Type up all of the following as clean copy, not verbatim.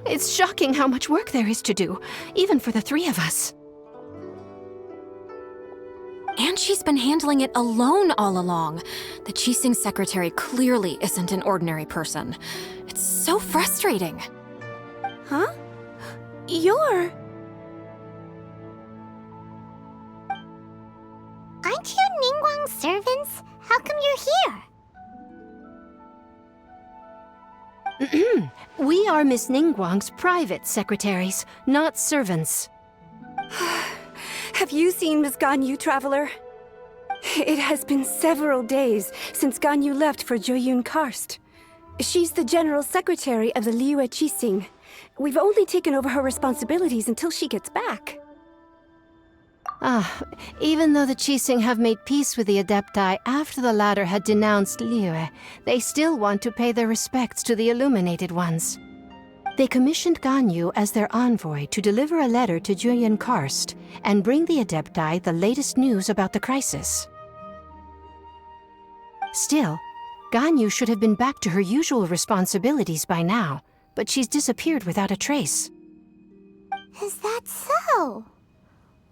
It's shocking how much work there is to do, even for the three of us. And she's been handling it alone all along. The Qixing secretary clearly isn't an ordinary person. It's so frustrating. Huh? You're... Aren't you Ningguang's servants? How come you're here? We are Miss Ningguang's private secretaries, not servants. Have you seen Miss Ganyu, Traveler? It has been several days since Ganyu left for Jueyun Karst. She's the general secretary of the Liyue Qixing. We've only taken over her responsibilities until she gets back. Even though the Qixing have made peace with the Adepti after the latter had denounced Liyue, they still want to pay their respects to the Illuminated Ones. They commissioned Ganyu as their envoy to deliver a letter to Jueyun Karst and bring the Adepti the latest news about the crisis. Still, Ganyu should have been back to her usual responsibilities by now, but she's disappeared without a trace. Is that so?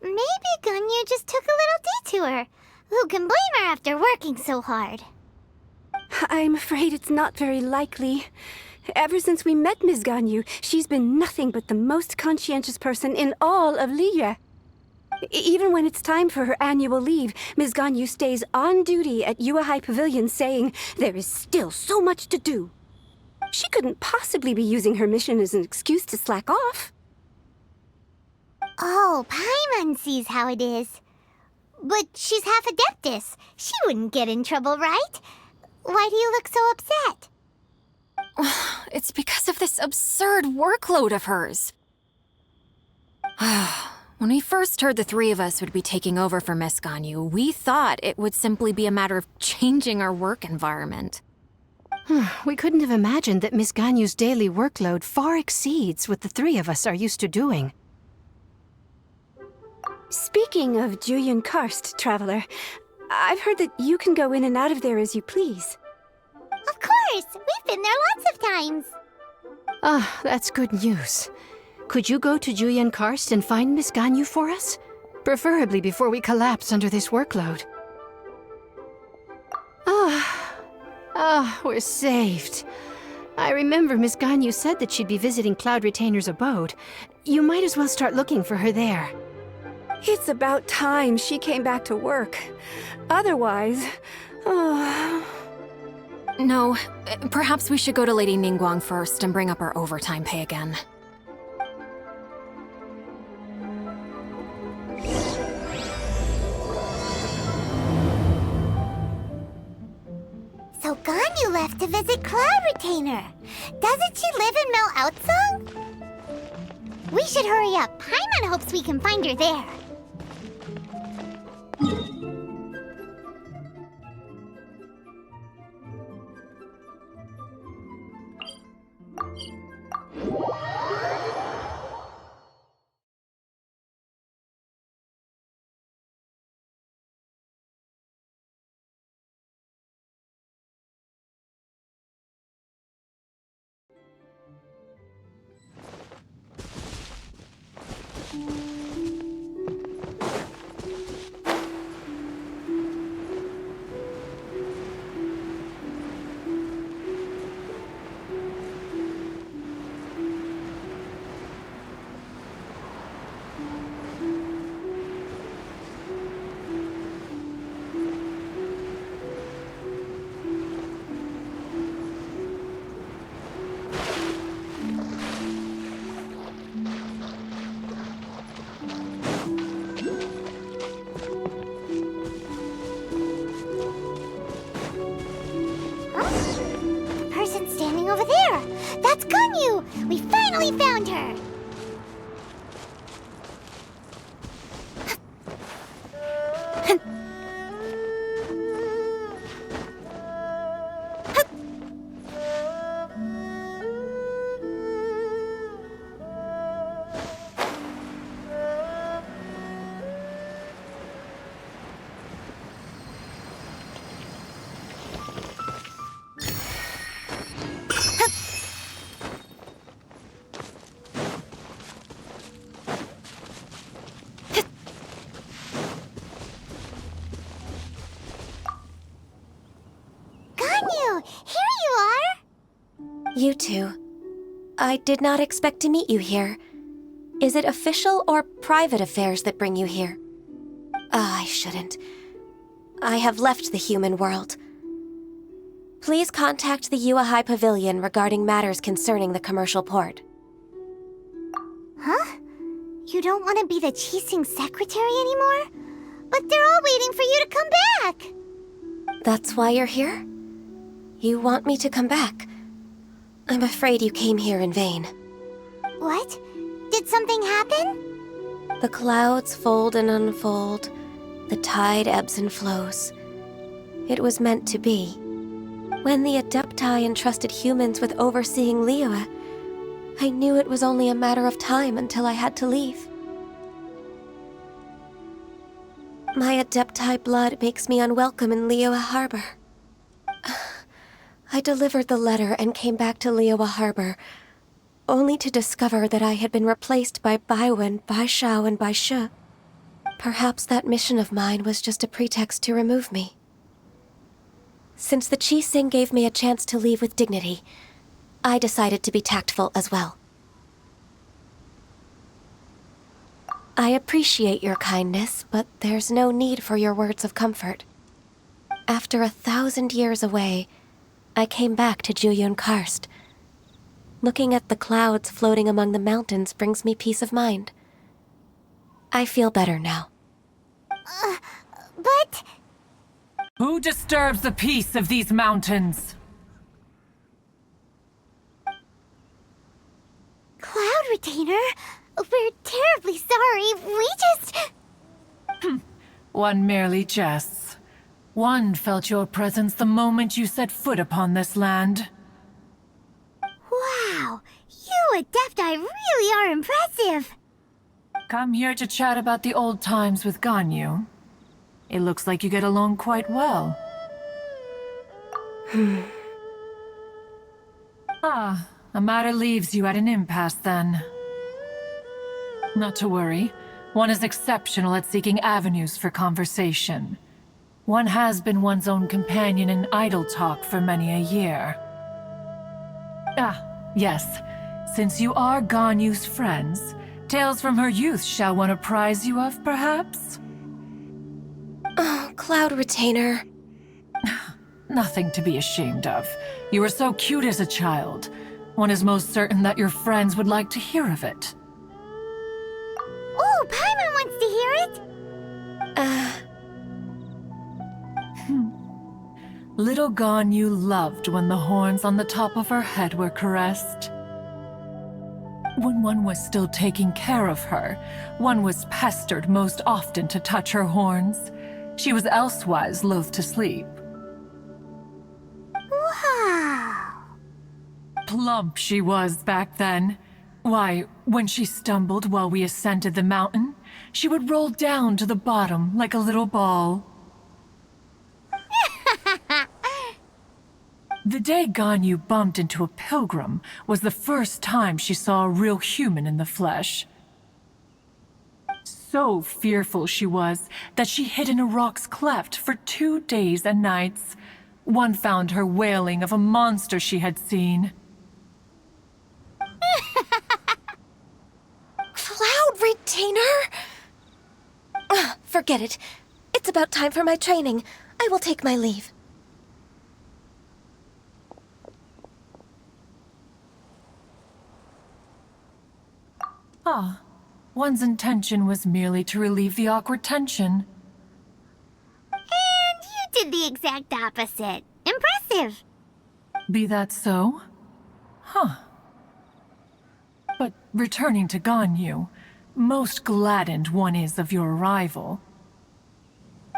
Maybe Ganyu just took a little detour. Who can blame her after working so hard? I'm afraid it's not very likely. Ever since we met Ms. Ganyu, she's been nothing but the most conscientious person in all of Liyue. Even when it's time for her annual leave, Ms. Ganyu stays on duty at Yuehai Pavilion saying there is still so much to do. She couldn't possibly be using her mission as an excuse to slack off. Oh, Paimon sees how it is. But she's half Adeptus. She wouldn't get in trouble, right? Why do you look so upset? It's because of this absurd workload of hers. When we first heard the three of us would be taking over for Miss Ganyu, we thought it would simply be a matter of changing our work environment. We couldn't have imagined that Miss Ganyu's daily workload far exceeds what the three of us are used to doing. Speaking of Jueyun Karst, Traveler, I've heard that you can go in and out of there as you please. Of course! We've been there lots of times! That's good news. Could you go to Jueyun Karst and find Miss Ganyu for us? Preferably before we collapse under this workload. We're saved. I remember Miss Ganyu said that she'd be visiting Cloud Retainer's abode. You might as well start looking for her there. It's about time she came back to work. Otherwise... No, perhaps we should go to Lady Ningguang first and bring up our overtime pay again. So Ganyu left to visit Cloud Retainer. Doesn't she live in Mel Outsong? We should hurry up. Paimon hopes we can find her there. Over there! That's Ganyu! We finally found her! You two. I did not expect to meet you here. Is it official or private affairs that bring you here? I shouldn't. I have left the human world. Please contact the Yua High Pavilion regarding matters concerning the commercial port. Huh? You don't want to be the Qixing secretary anymore? But they're all waiting for you to come back! That's why you're here? You want me to come back? I'm afraid you came here in vain. What? Did something happen? The clouds fold and unfold. The tide ebbs and flows. It was meant to be. When the Adepti entrusted humans with overseeing Liyue, I knew it was only a matter of time until I had to leave. My Adepti blood makes me unwelcome in Liyue Harbor. I delivered the letter and came back to Liyue Harbor, only to discover that I had been replaced by Baiwen, Baishao, and Baishu. Perhaps that mission of mine was just a pretext to remove me. Since the Qixing gave me a chance to leave with dignity, I decided to be tactful as well. I appreciate your kindness, but there's no need for your words of comfort. After 1,000 years away, I came back to Juyun Karst. Looking at the clouds floating among the mountains brings me peace of mind. I feel better now. But... Who disturbs the peace of these mountains? Cloud Retainer, we're terribly sorry. We just... One merely jests. One felt your presence the moment you set foot upon this land. Wow, you Adepti really are impressive. Come here to chat about the old times with Ganyu. It looks like you get along quite well. A matter leaves you at an impasse then. Not to worry. One is exceptional at seeking avenues for conversation. One has been one's own companion in idle talk for many a year. Yes. Since you are Ganyu's friends, tales from her youth shall one apprise you of, perhaps? Oh, Cloud Retainer. Nothing to be ashamed of. You were so cute as a child. One is most certain that your friends would like to hear of it. Oh, Paimon wants to hear it! Little Ganyu loved when the horns on the top of her head were caressed. When one was still taking care of her, one was pestered most often to touch her horns. She was elsewise loath to sleep. Wow! Plump she was back then. Why, when she stumbled while we ascended the mountain, she would roll down to the bottom like a little ball. The day Ganyu bumped into a pilgrim was the first time she saw a real human in the flesh. So fearful she was that she hid in a rock's cleft for 2 days and nights. One found her wailing of a monster she had seen. Cloud Retainer? Forget it. It's about time for my training. I will take my leave. One's intention was merely to relieve the awkward tension. And you did the exact opposite. Impressive! Be that so? But returning to Ganyu, most gladdened one is of your arrival.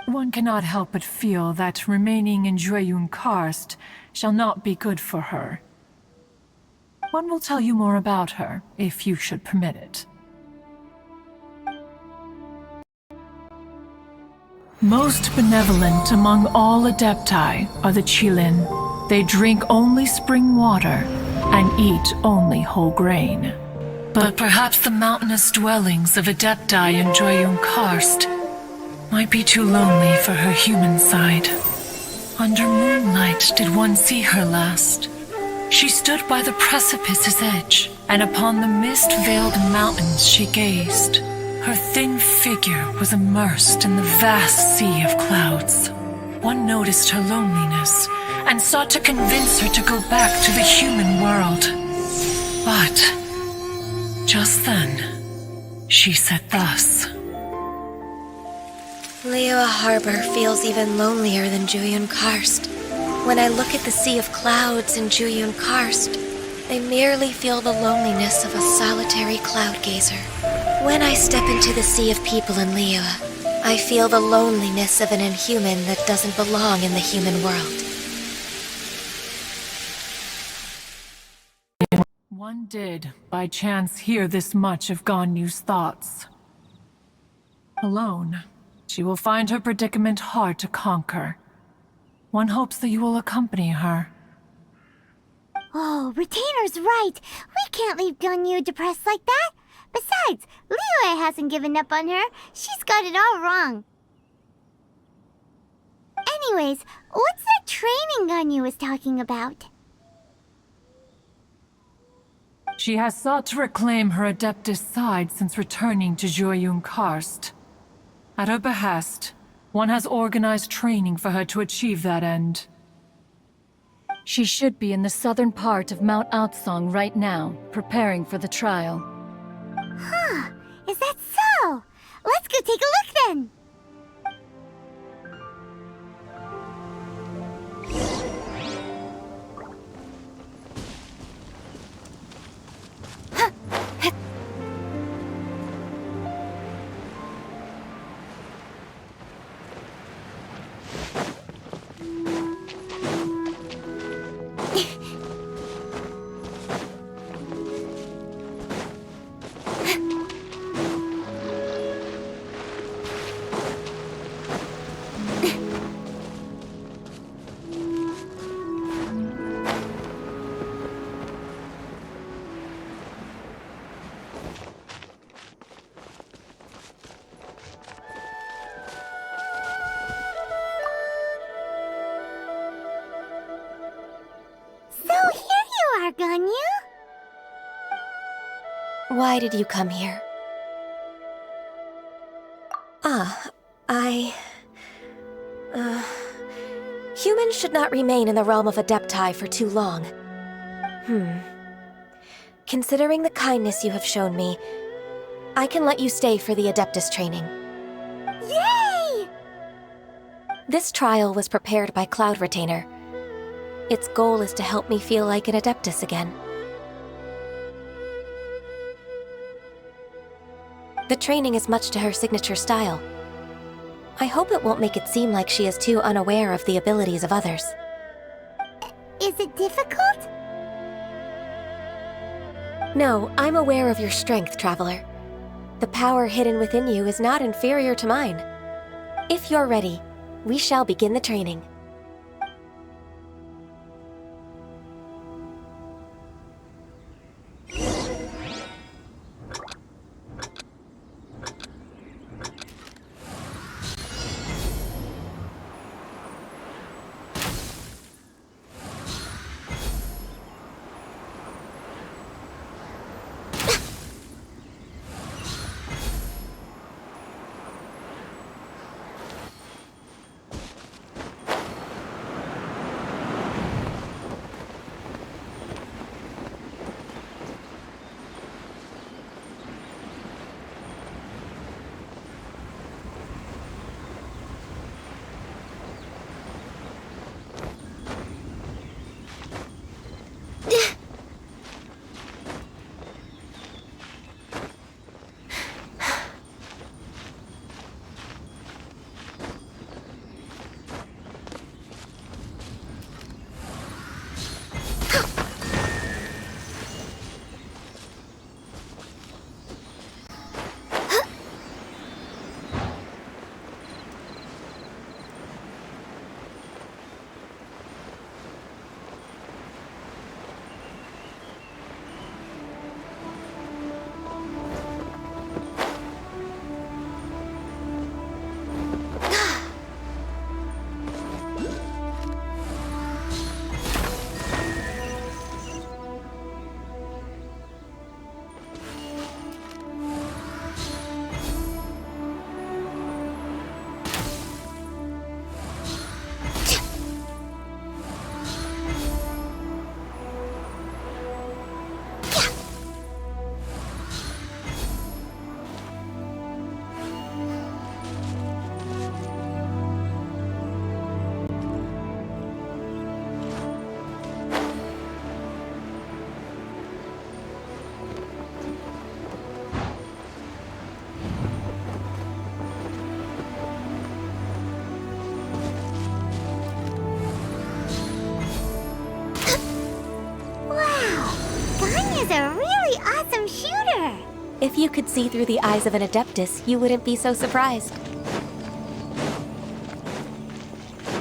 One cannot help but feel that remaining in Juyun Karst shall not be good for her. One will tell you more about her, if you should permit it. Most benevolent among all Adepti are the Qilin. They drink only spring water and eat only whole grain. But perhaps the mountainous dwellings of Adepti in Juyun Karst might be too lonely for her human side. Under moonlight did one see her last. She stood by the precipice's edge, and upon the mist-veiled mountains she gazed. Her thin figure was immersed in the vast sea of clouds. One noticed her loneliness, and sought to convince her to go back to the human world. But, just then, she said thus. Liyue Harbor feels even lonelier than Jueyun Karst. When I look at the sea of clouds in Jueyun Karst, I merely feel the loneliness of a solitary cloud gazer. When I step into the sea of people in Liyue, I feel the loneliness of an inhuman that doesn't belong in the human world. One did, by chance, hear this much of Ganyu's thoughts. Alone, she will find her predicament hard to conquer. One hopes that you will accompany her. Oh, Retainer's right. We can't leave Ganyu depressed like that. Besides, Liyue hasn't given up on her. She's got it all wrong. Anyways, what's that training Ganyu was talking about? She has sought to reclaim her Adeptus side since returning to Jueyun Karst. At her behest, one has organized training for her to achieve that end. She should be in the southern part of Mount Aotsong right now, preparing for the trial. Huh, is that so? Let's go take a look then! Ganyu? Why did you come here? Humans should not remain in the realm of Adepti for too long. Considering the kindness you have shown me, I can let you stay for the Adeptus training. Yay! This trial was prepared by Cloud Retainer. Its goal is to help me feel like an Adeptus again. The training is much to her signature style. I hope it won't make it seem like she is too unaware of the abilities of others. Is it difficult? No, I'm aware of your strength, Traveler. The power hidden within you is not inferior to mine. If you're ready, we shall begin the training. If you could see through the eyes of an Adeptus, you wouldn't be so surprised.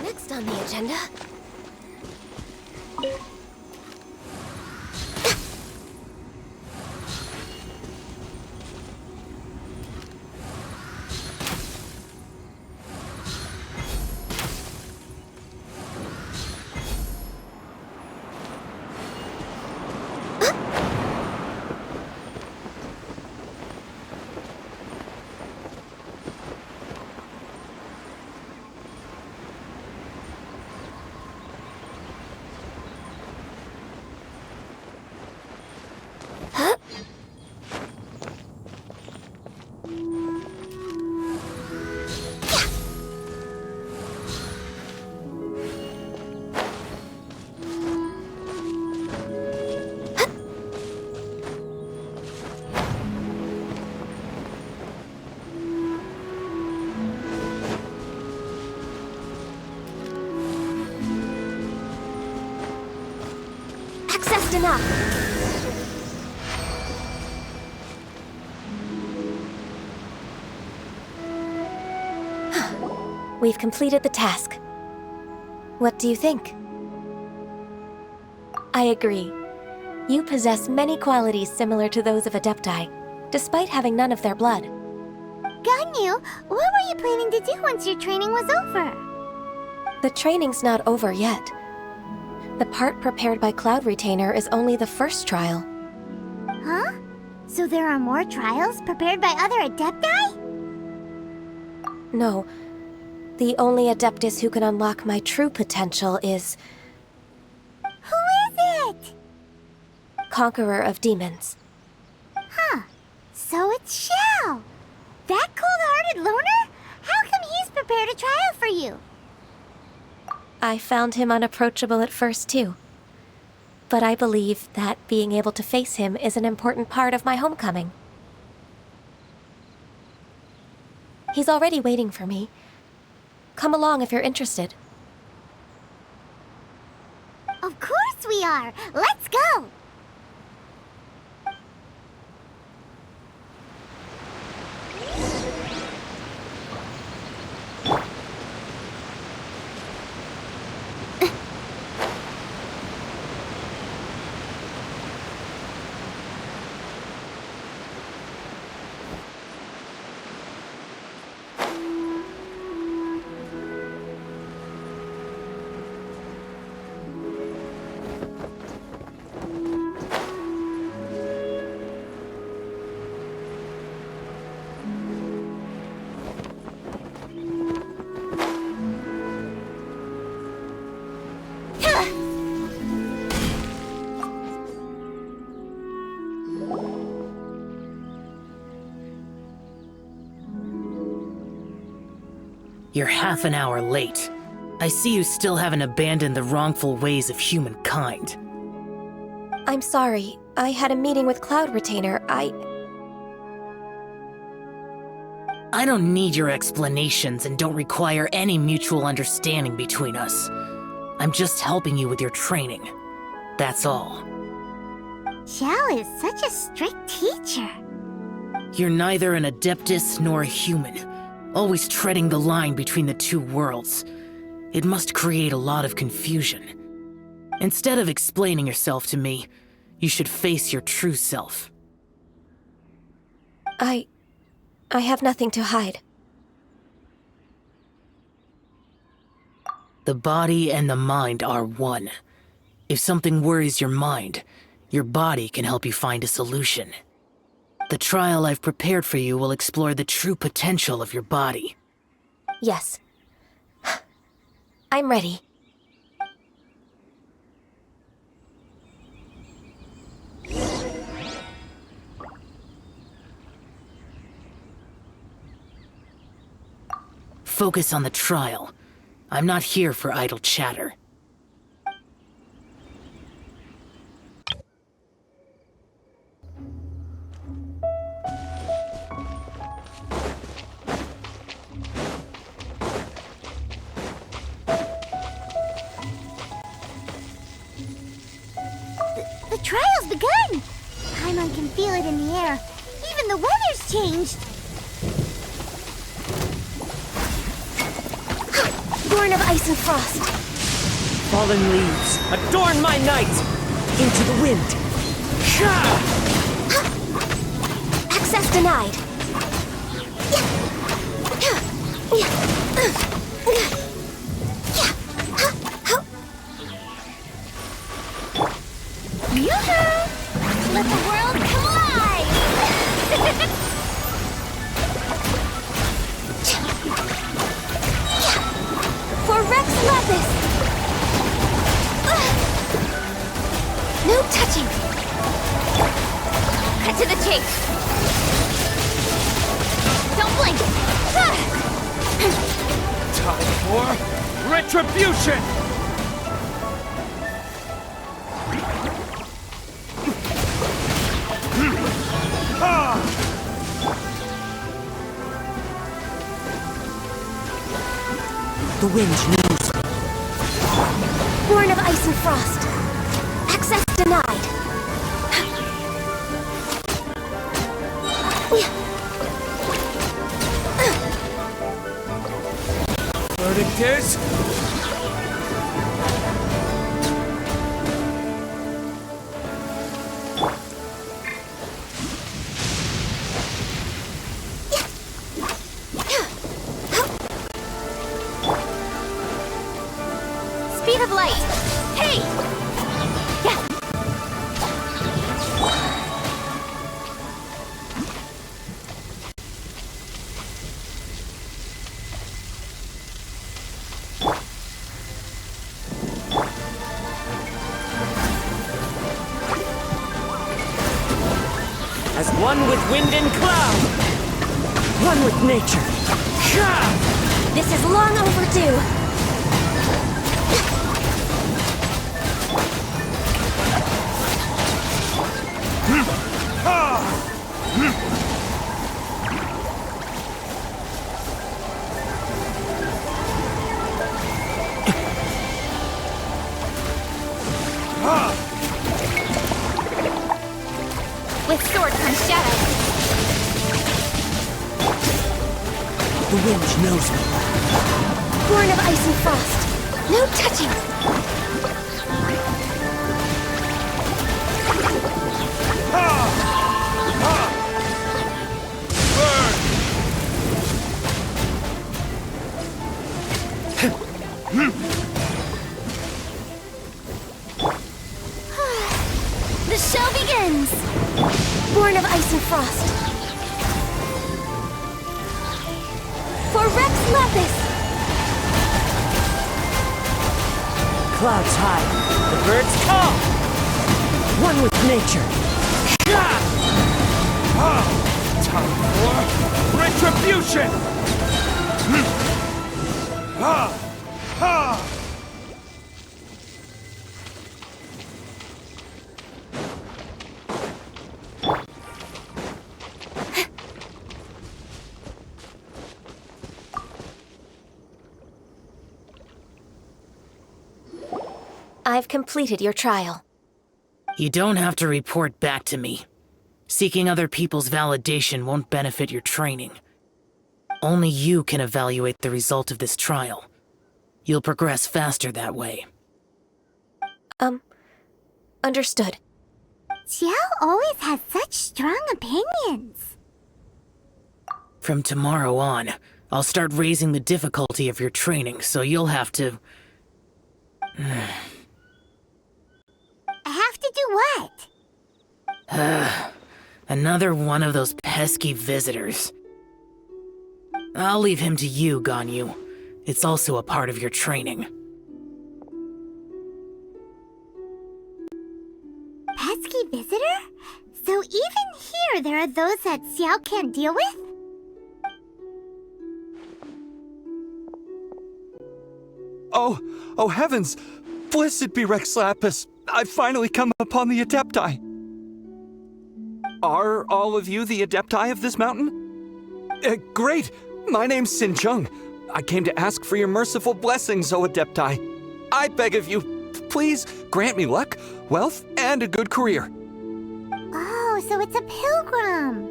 Next on the agenda... Accessed enough! We've completed the task. What do you think? I agree. You possess many qualities similar to those of Adepti, despite having none of their blood. Ganyu, what were you planning to do once your training was over? The training's not over yet. The part prepared by Cloud Retainer is only the first trial. Huh? So there are more trials prepared by other Adepti? No. The only Adeptus who can unlock my true potential is... Who is it? Conqueror of Demons. Huh. So it's Xiao. That cold-hearted loner? How come he's prepared a trial for you? I found him unapproachable at first, too. But I believe that being able to face him is an important part of my homecoming. He's already waiting for me. Come along if you're interested. Of course we are! Let's go! You're half an hour late. I see you still haven't abandoned the wrongful ways of humankind. I'm sorry. I had a meeting with Cloud Retainer. I don't need your explanations and don't require any mutual understanding between us. I'm just helping you with your training. That's all. Xiao is such a strict teacher. You're neither an Adeptus nor a human, always treading the line between the two worlds. It must create a lot of confusion. Instead of explaining yourself to me, you should face your true self. I have nothing to hide. The body and the mind are one. If something worries your mind, your body can help you find a solution. The trial I've prepared for you will explore the true potential of your body. Yes. I'm ready. Focus on the trial. I'm not here for idle chatter. The trial's begun! Paimon can feel it in the air. Even the changed. Born of ice and frost. Fallen leaves, adorn my night! Into the wind! Access denied. Yoo-hoo! Let the world come alive! For Rex Lapis! No touching! Cut to the chase! Don't blink! Time for retribution! The wind knows me. Born of ice and frost. Access denied. Verdict is... Speed of light. Hey! Yeah. As one with wind and cloud! One with nature! This is long overdue. With sword comes shadow. The wind knows me. Born of ice and frost. No touching. The show begins! Born of ice and frost. For Rex Lapis! Clouds high, the birds call! One with nature! Time for retribution! I've completed your trial. You don't have to report back to me. Seeking other people's validation won't benefit your training. Only you can evaluate the result of this trial. You'll progress faster that way. Understood. Xiao always has such strong opinions. From tomorrow on, I'll start raising the difficulty of your training, so you'll have to... I have to do what? Another one of those pesky visitors. I'll leave him to you, Ganyu. It's also a part of your training. Pesky visitor? So even here there are those that Xiao can't deal with? Oh heavens! Blessed be Rex Lapis! I've finally come upon the Adepti! Are all of you the Adepti of this mountain? Great! My name's Sin Chung. I came to ask for your merciful blessings, O Adepti. I beg of you, please grant me luck, wealth, and a good career. Oh, so it's a pilgrim.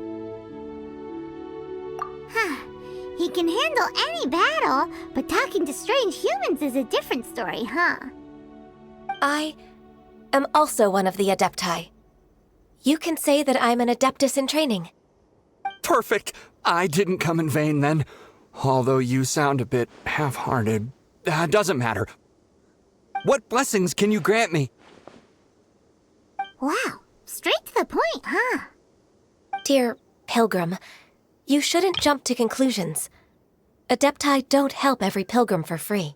He can handle any battle, but talking to strange humans is a different story, huh? I am also one of the Adepti. You can say that I'm an Adeptus in training. Perfect. I didn't come in vain then. Although you sound a bit half-hearted. Doesn't matter. What blessings can you grant me? Wow, straight to the point, huh? Dear Pilgrim, you shouldn't jump to conclusions. Adepti don't help every pilgrim for free.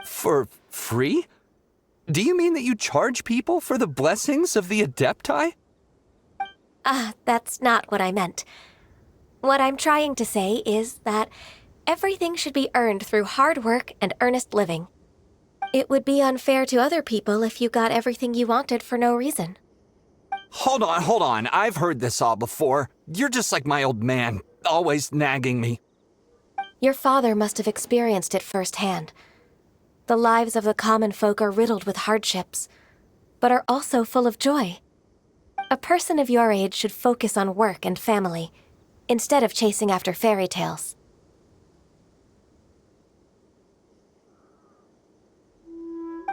For free? Do you mean that you charge people for the blessings of the Adepti? That's not what I meant. What I'm trying to say is that everything should be earned through hard work and earnest living. It would be unfair to other people if you got everything you wanted for no reason. Hold on. I've heard this all before. You're just like my old man, always nagging me. Your father must have experienced it firsthand. The lives of the common folk are riddled with hardships, but are also full of joy. A person of your age should focus on work and family, instead of chasing after fairy tales.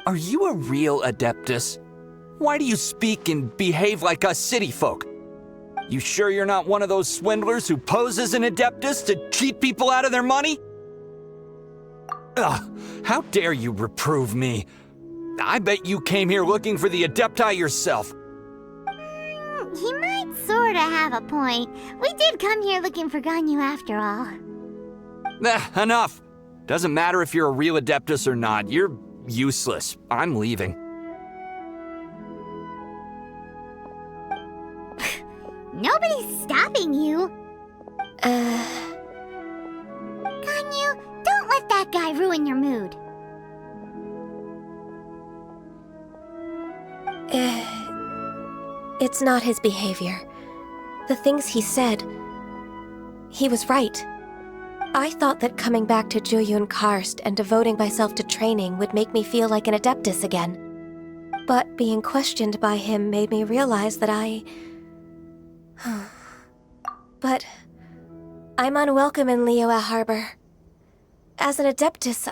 Are you a real Adeptus? Why do you speak and behave like us city folk? You sure you're not one of those swindlers who pose as an Adeptus to cheat people out of their money? Ugh, how dare you reprove me? I bet you came here looking for the Adepti yourself. He might sorta have a point. We did come here looking for Ganyu after all. Enough. Doesn't matter if you're a real Adeptus or not. You're useless. I'm leaving. Nobody's stopping you. Ganyu, don't let that guy ruin your mood. It's not his behavior. The things he said, he was right. I thought that coming back to Jueyun Karst and devoting myself to training would make me feel like an Adeptus again. But being questioned by him made me realize that But I'm unwelcome in Liyue Harbor. As an Adeptus,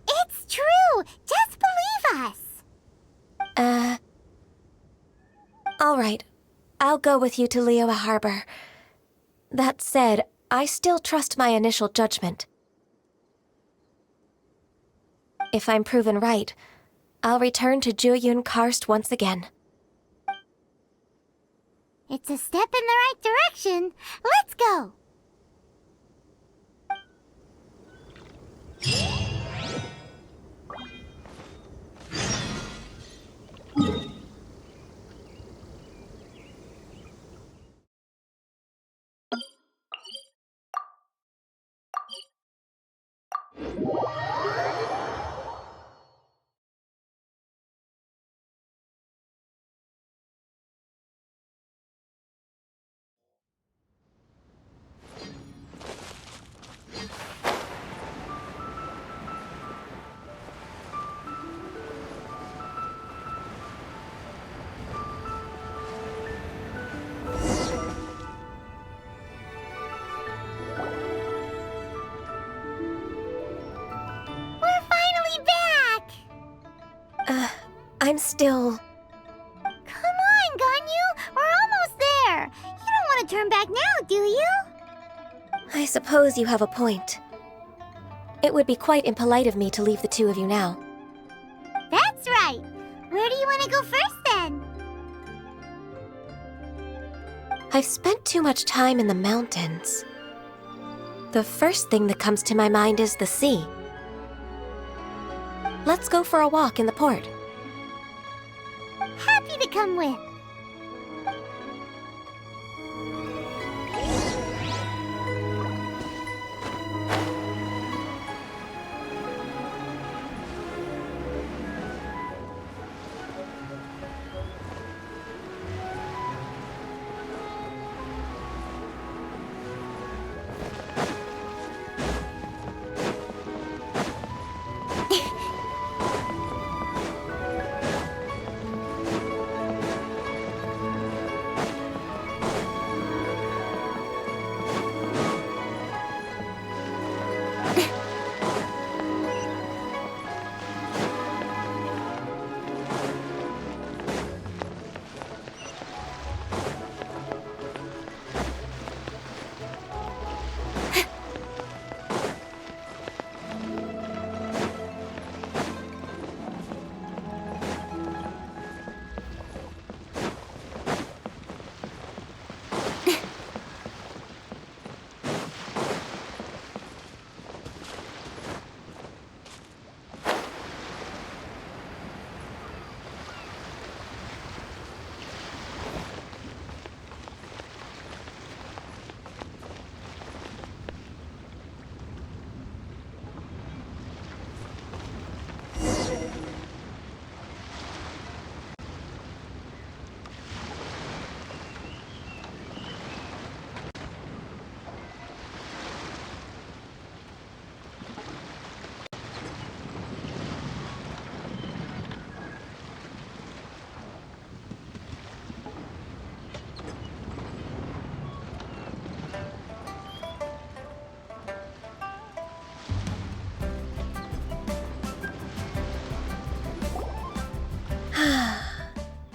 It's true! Just believe us! All right. I'll go with you to Liyue Harbor. That said, I still trust my initial judgment. If I'm proven right, I'll return to Jueyun Karst once again. It's a step in the right direction. Let's go! I'm still... Come on, Ganyu! We're almost there! You don't want to turn back now, do you? I suppose you have a point. It would be quite impolite of me to leave the two of you now. That's right! Where do you want to go first, then? I've spent too much time in the mountains. The first thing that comes to my mind is the sea. Let's go for a walk in the port. Happy to come with.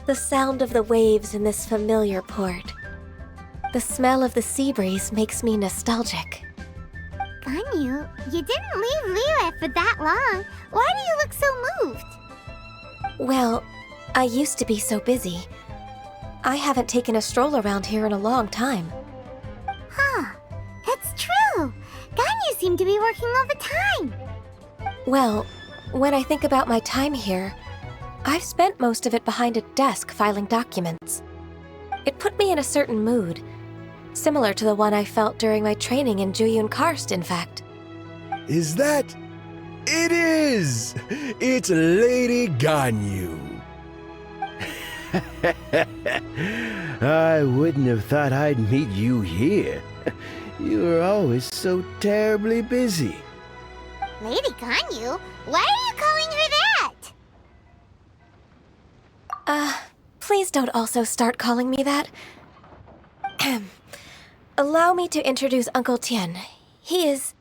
The sound of the waves in this familiar port. The smell of the sea breeze makes me nostalgic. Ganyu, you didn't leave Liyue for that long. Why do you look so moved? Well, I used to be so busy. I haven't taken a stroll around here in a long time. Huh, it's true. Ganyu seemed to be working all the time. Well, when I think about my time here, I've spent most of it behind a desk filing documents. It put me in a certain mood, similar to the one I felt during my training in Juyun Karst, in fact. Is that? It is! It's Lady Ganyu. I wouldn't have thought I'd meet you here. You were always so terribly busy. Lady Ganyu? Why are you calling her that? Please don't also start calling me that. Allow me to introduce Uncle Tian. He is...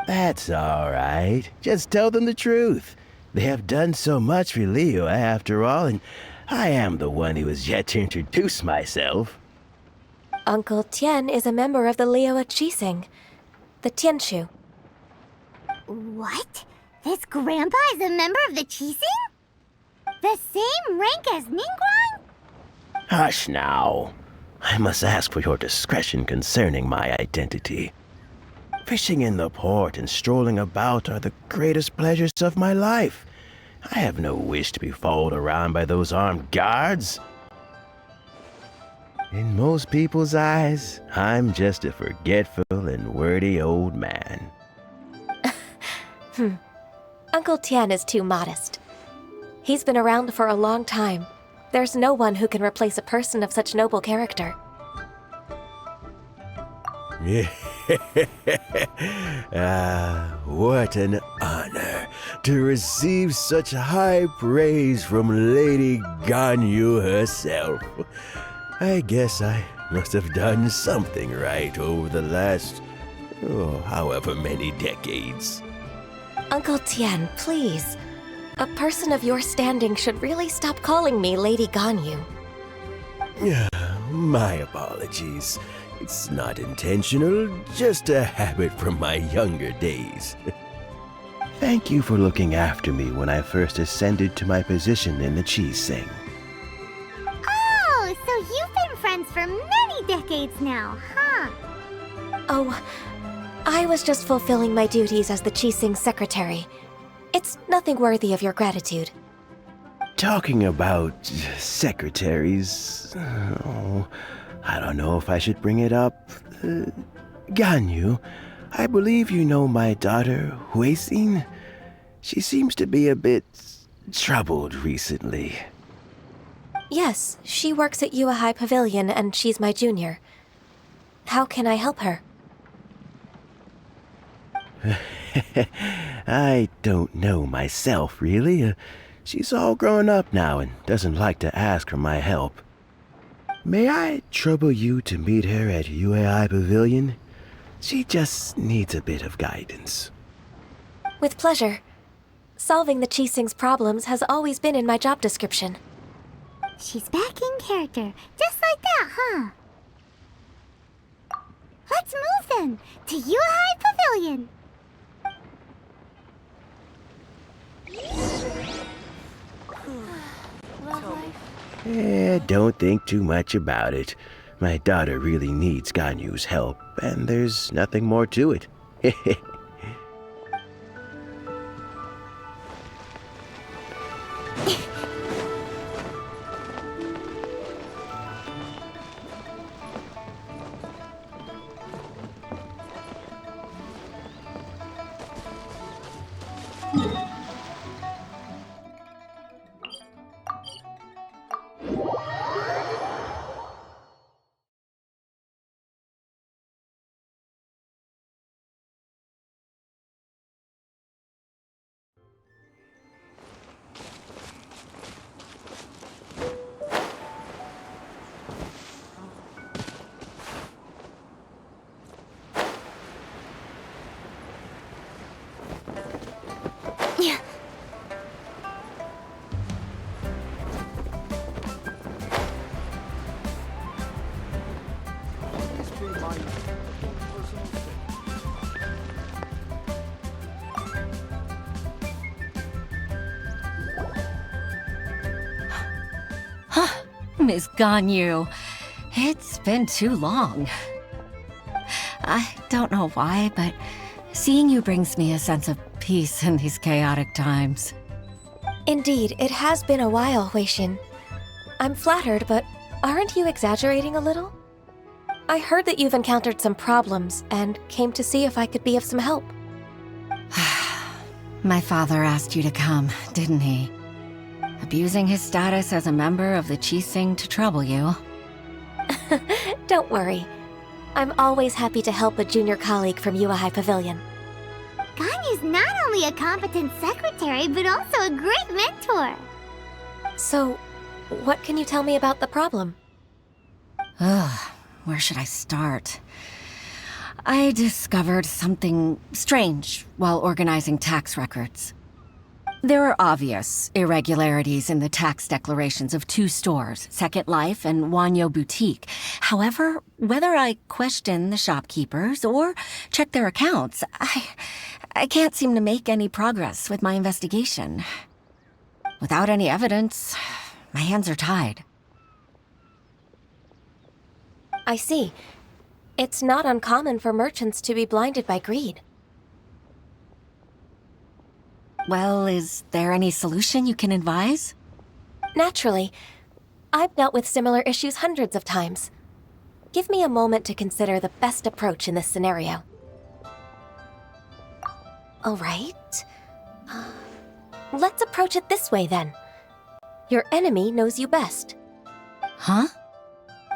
That's all right. Just tell them the truth. They have done so much for Liyue after all, and I am the one who has yet to introduce myself. Uncle Tian is a member of the Liyue Qixing, the Tianshu. What? This grandpa is a member of the Qixing? The same rank as Ningguang? Hush now. I must ask for your discretion concerning my identity. Fishing in the port and strolling about are the greatest pleasures of my life. I have no wish to be followed around by those armed guards. In most people's eyes, I'm just a forgetful and wordy old man. Uncle Tian is too modest. He's been around for a long time. There's no one who can replace a person of such noble character. What an honor to receive such high praise from Lady Ganyu herself. I guess I must have done something right over the last, however many decades. Uncle Tian, please. A person of your standing should really stop calling me Lady Ganyu. My apologies. It's not intentional, just a habit from my younger days. Thank you for looking after me when I first ascended to my position in the Qixing. Oh, so you've been friends for many decades now, huh? Oh, I was just fulfilling my duties as the Qixing secretary. It's nothing worthy of your gratitude. Talking about secretaries, I don't know if I should bring it up. Ganyu, I believe you know my daughter, Huixin. She seems to be a bit troubled recently. Yes, she works at Yue High Pavilion and she's my junior. How can I help her? I don't know myself, really. She's all grown up now and doesn't like to ask for my help. May I trouble you to meet her at UAI Pavilion? She just needs a bit of guidance. With pleasure. Solving the Qixing's problems has always been in my job description. She's back in character, just like that, huh? Let's move then, to Yuhai Pavilion! Don't think too much about it. My daughter really needs Ganyu's help, and there's nothing more to it. Miss Ganyu, it's been too long. I don't know why, but seeing you brings me a sense of peace in these chaotic times. Indeed, it has been a while, Huixin. I'm flattered, but aren't you exaggerating a little? I heard that you've encountered some problems and came to see if I could be of some help. My father asked you to come, didn't he? Abusing his status as a member of the Qixing to trouble you. Don't worry. I'm always happy to help a junior colleague from Yuehai Pavilion. Ganyu's not only a competent secretary, but also a great mentor. So, what can you tell me about the problem? Where should I start? I discovered something strange while organizing tax records. There are obvious irregularities in the tax declarations of two stores, Second Life and Wanyo Boutique. However, whether I question the shopkeepers or check their accounts, I can't seem to make any progress with my investigation. Without any evidence, my hands are tied. I see. It's not uncommon for merchants to be blinded by greed. Well, is there any solution you can advise? Naturally. I've dealt with similar issues hundreds of times. Give me a moment to consider the best approach in this scenario. All right. Let's approach it this way, then. Your enemy knows you best. Huh?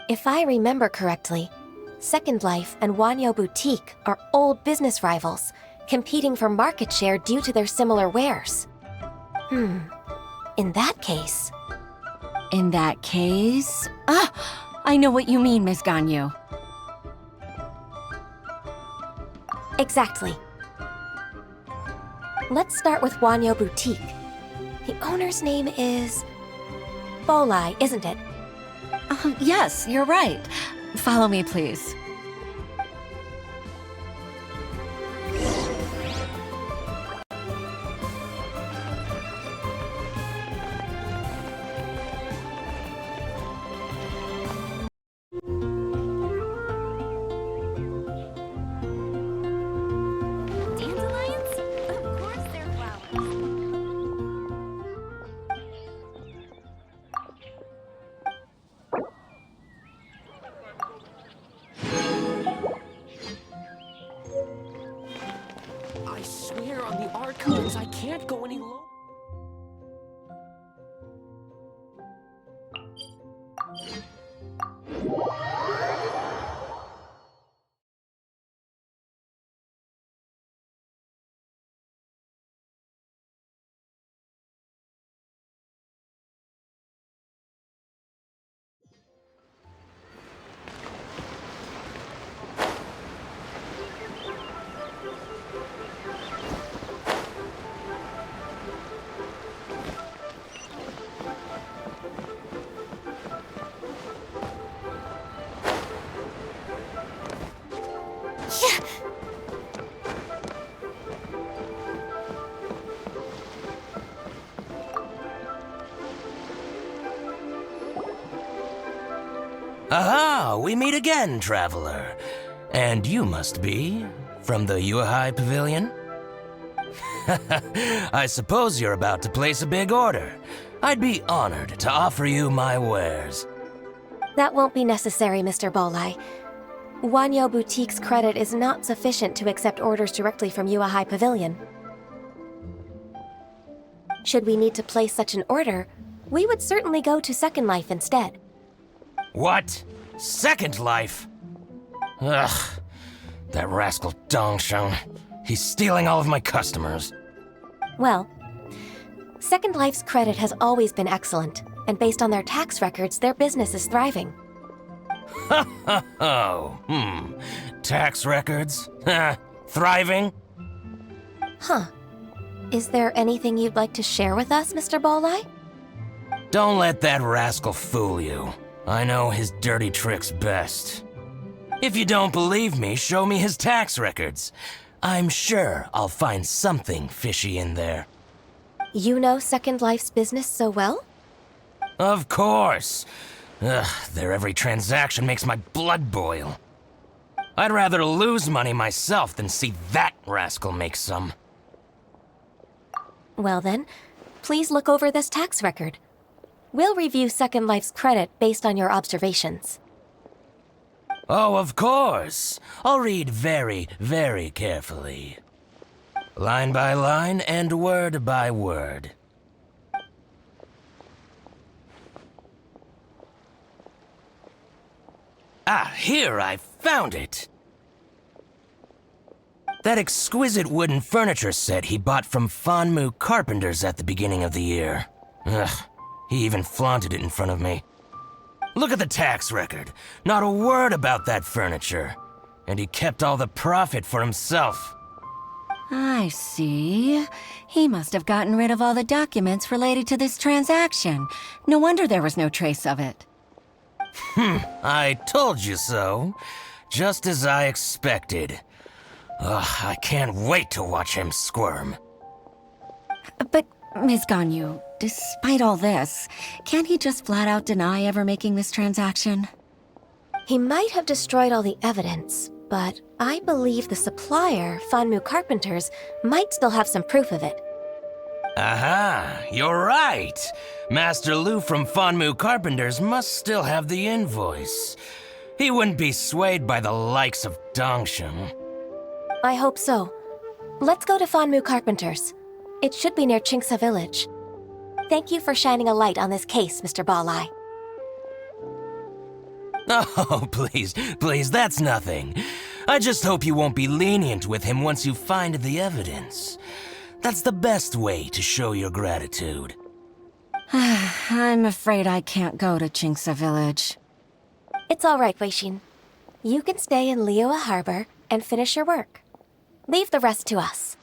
If I remember correctly, Second Life and Wanyo Boutique are old business rivals, competing for market share due to their similar wares. In that case... In that case... I know what you mean, Miss Ganyu. Exactly. Let's start with Wanyo Boutique. The owner's name is... Bolai, isn't it? Yes, you're right. Follow me, please. Dandelions? Of course they're flowers. I swear on the archives, I can't go any longer. Aha! We meet again, traveler. And you must be from the Yuehai Pavilion? I suppose you're about to place a big order. I'd be honored to offer you my wares. That won't be necessary, Mr. Bolai. Wanyo Boutique's credit is not sufficient to accept orders directly from Yuehai Pavilion. Should we need to place such an order, we would certainly go to Second Life instead. What? Second Life? Ugh. That rascal Dongsheng. He's stealing all of my customers. Well, Second Life's credit has always been excellent, and based on their tax records, their business is thriving. Tax records? Thriving? Huh. Is there anything you'd like to share with us, Mr. Bolai? Don't let that rascal fool you. I know his dirty tricks best. If you don't believe me, show me his tax records. I'm sure I'll find something fishy in there. You know Second Life's business so well? Of course. Ugh, their every transaction makes my blood boil. I'd rather lose money myself than see that rascal make some. Well then, please look over this tax record. We'll review Second Life's credit based on your observations. Oh, of course. I'll read very, very carefully. Line by line and word by word. Ah, here, I found it! That exquisite wooden furniture set he bought from Fanmu Carpenters at the beginning of the year. Ugh, he even flaunted it in front of me. Look at the tax record. Not a word about that furniture. And he kept all the profit for himself. I see. He must have gotten rid of all the documents related to this transaction. No wonder there was no trace of it. I told you so. Just as I expected. Ugh, I can't wait to watch him squirm. But, Ms. Ganyu, despite all this, can't he just flat out deny ever making this transaction? He might have destroyed all the evidence, but I believe the supplier, Fanmu Carpenters, might still have some proof of it. Aha, you're right. Master Lu from Fanmu Carpenters must still have the invoice. He wouldn't be swayed by the likes of Dongshan. I hope so. Let's go to Fanmu Carpenters. It should be near Chingsa Village. Thank you for shining a light on this case, Mr. Balai. Oh, please, that's nothing. I just hope you won't be lenient with him once you find the evidence. That's the best way to show your gratitude. I'm afraid I can't go to Chingsa Village. It's all right, Weishin. You can stay in Liyue Harbor and finish your work. Leave the rest to us.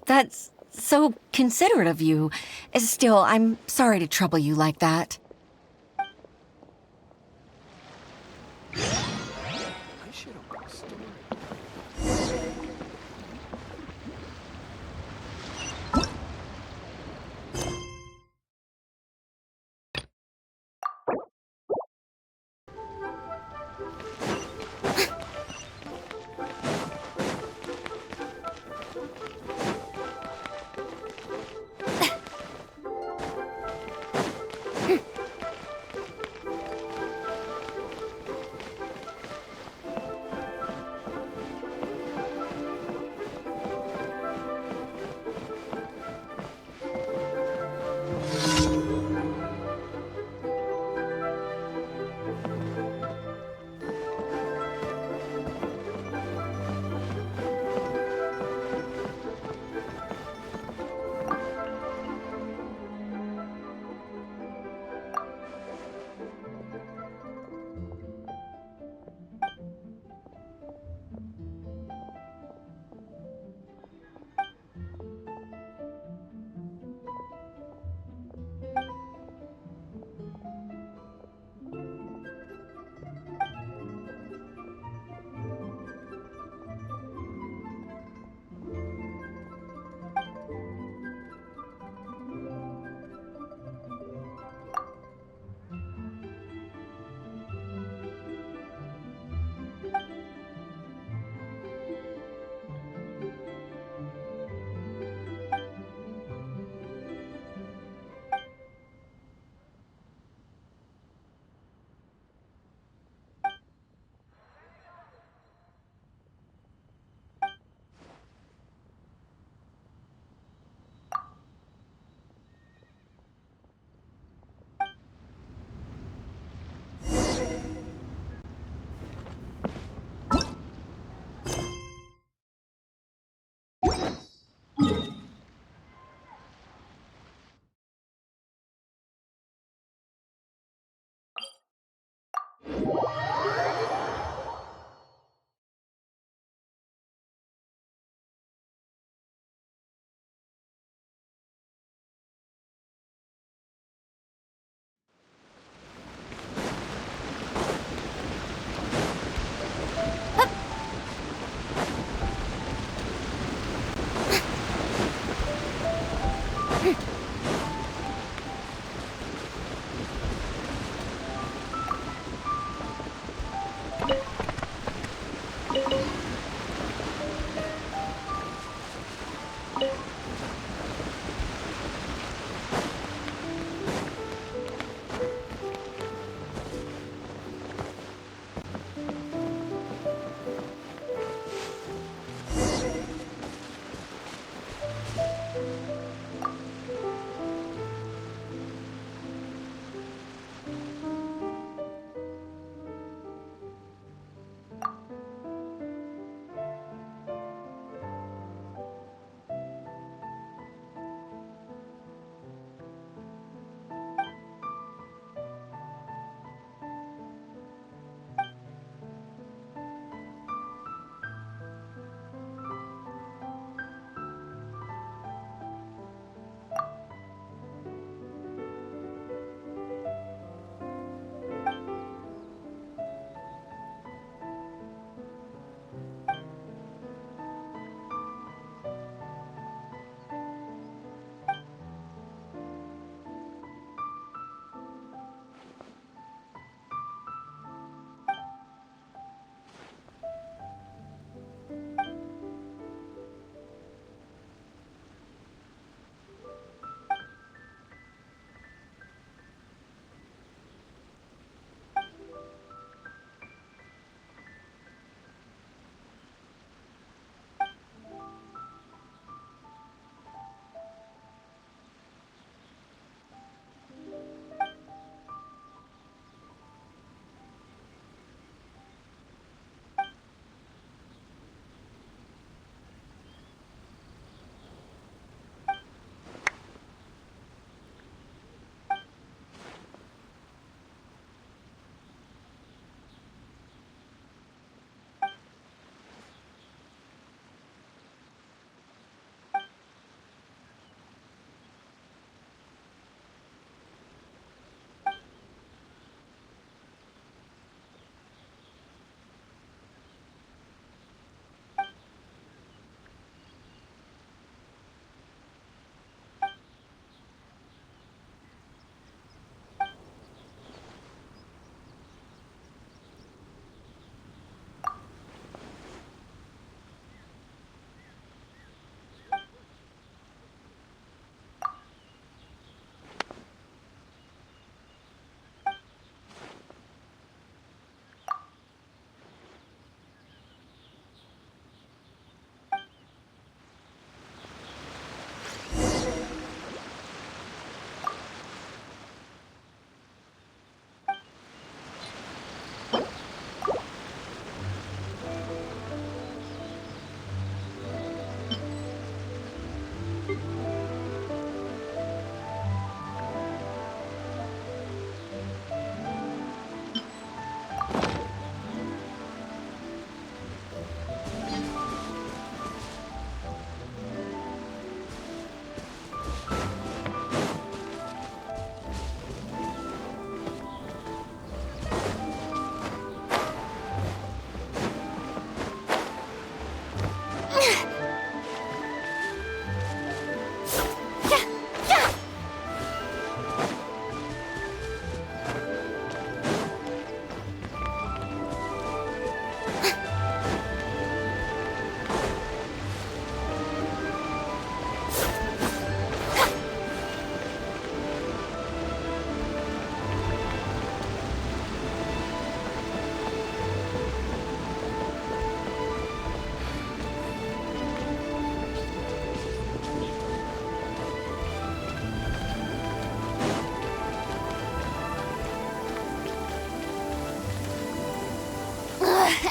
That's so considerate of you. Still, I'm sorry to trouble you like that.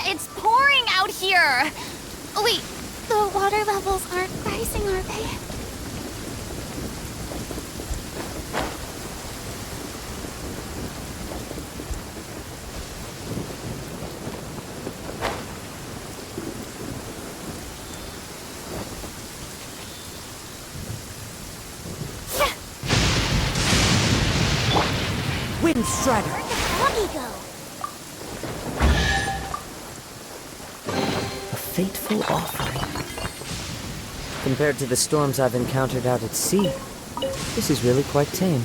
It's pouring out here! Wait, the water levels aren't rising, are they? Wind Strider! Where'd the froggy go? A fateful offering. Compared to the storms I've encountered out at sea, this is really quite tame.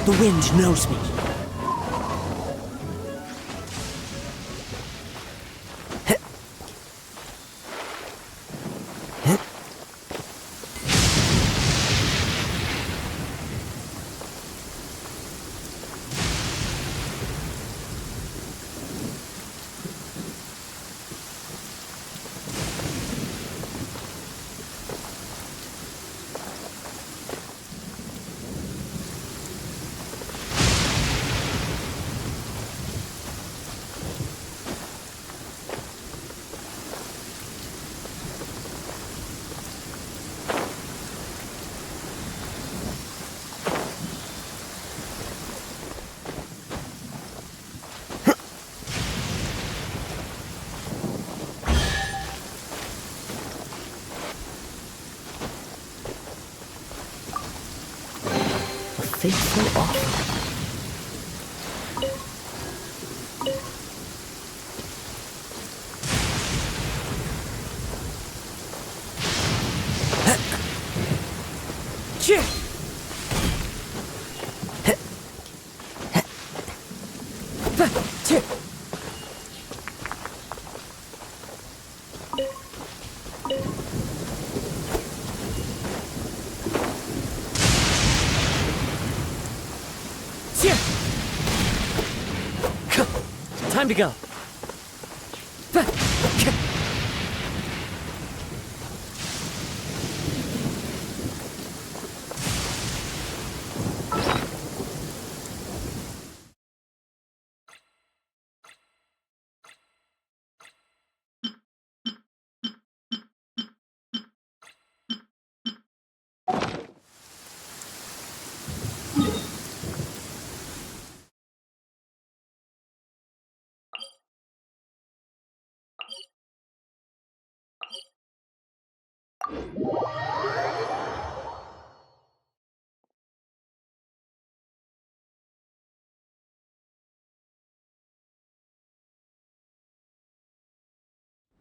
The wind knows me. Fateful offering. Time to go.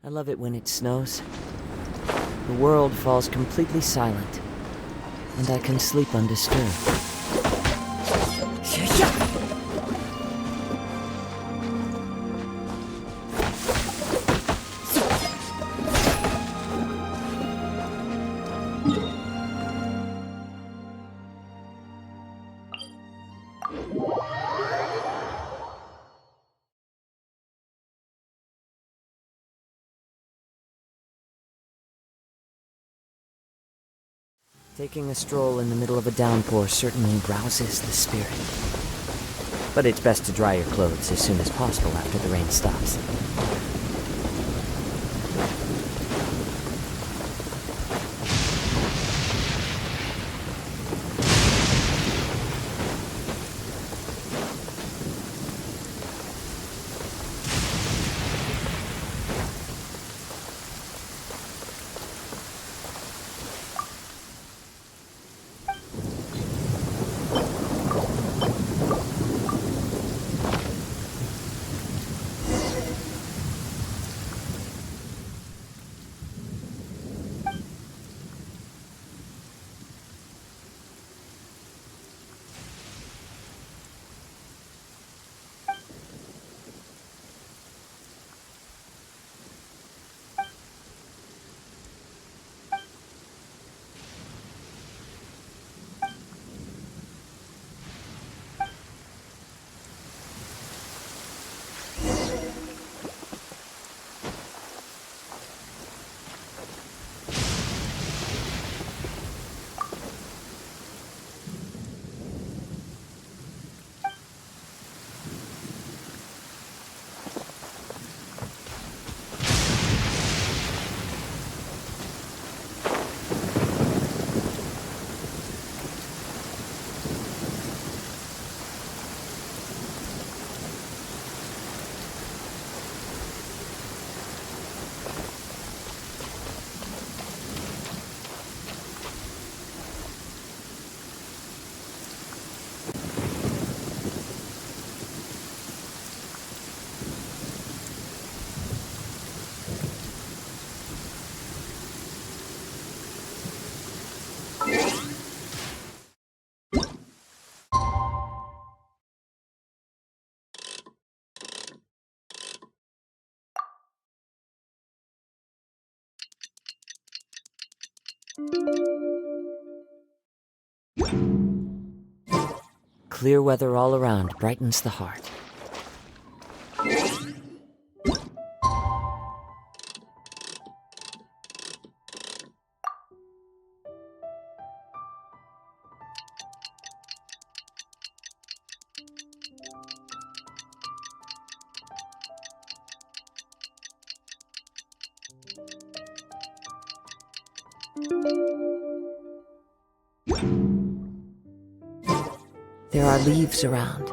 I love it when it snows. The world falls completely silent, and I can sleep undisturbed. Taking a stroll in the middle of a downpour certainly rouses the spirit. But it's best to dry your clothes as soon as possible after the rain stops. Clear weather all around brightens the heart. There are leaves around,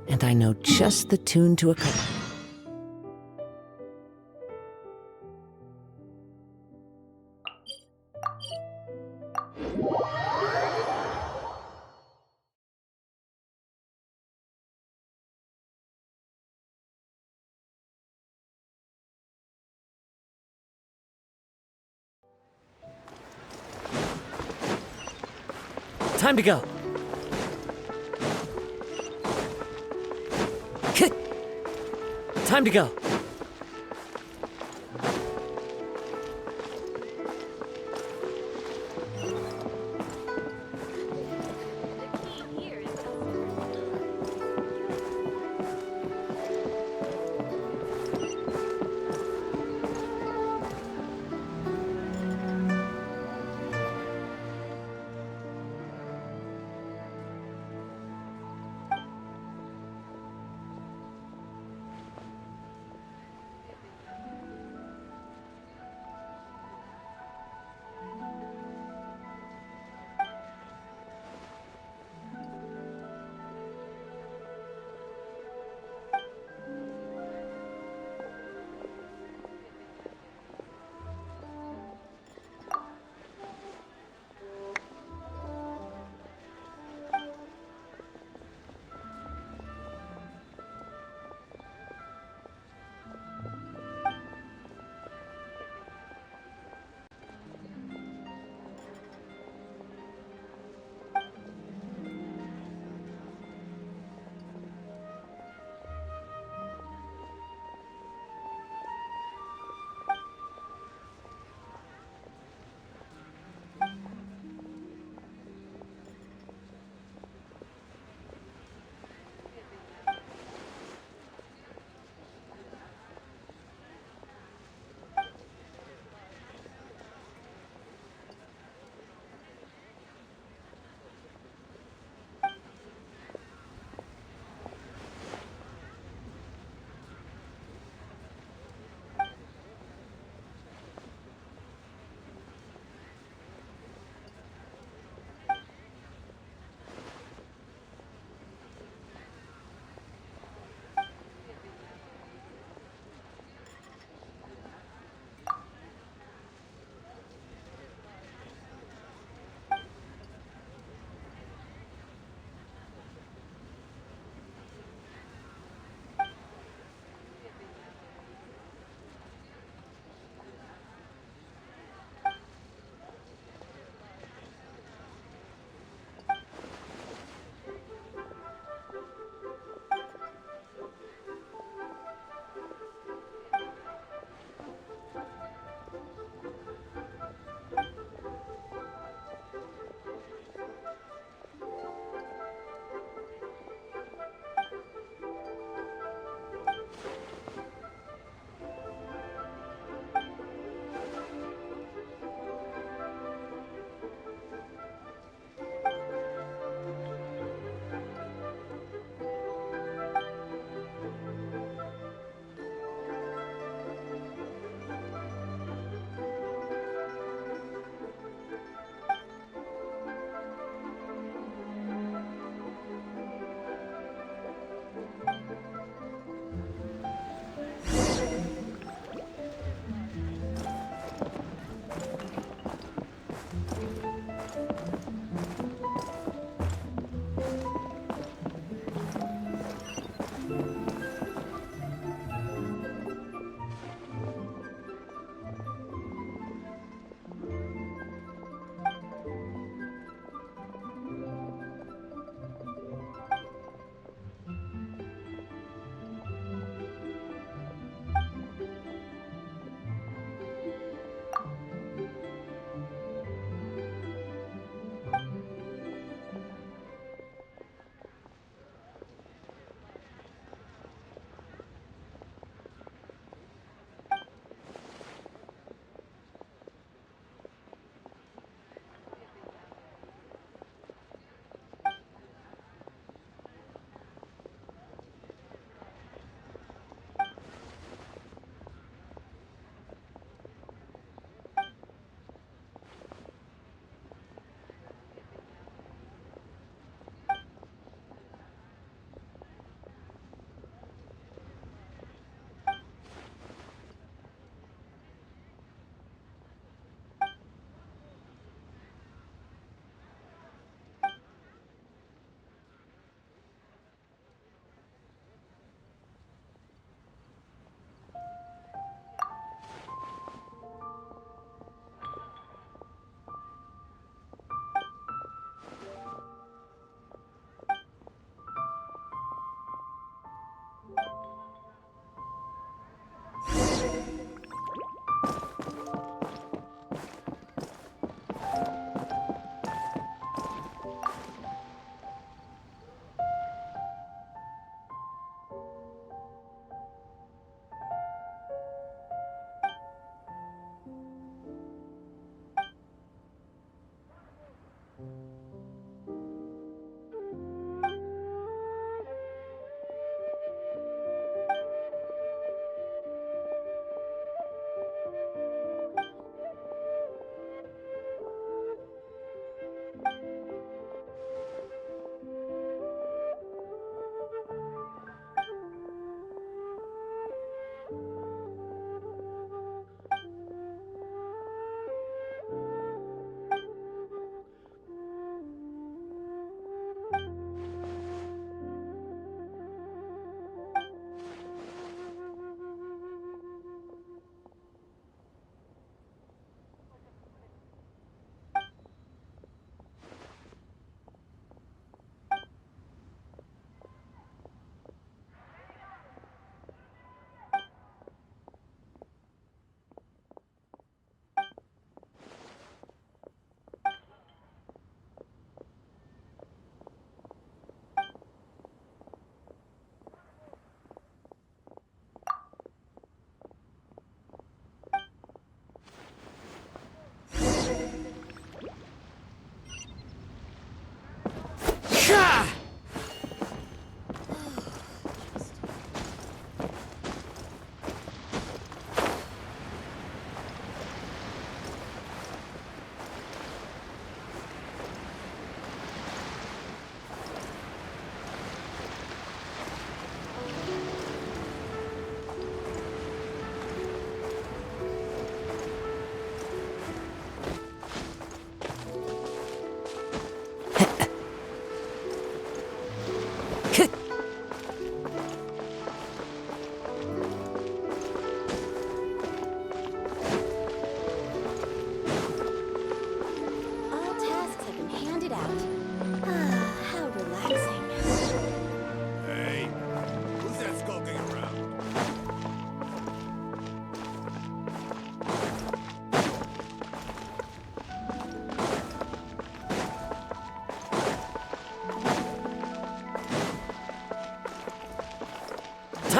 and I know just the tune to a couple. Time to go. Time to go.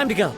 Time to go.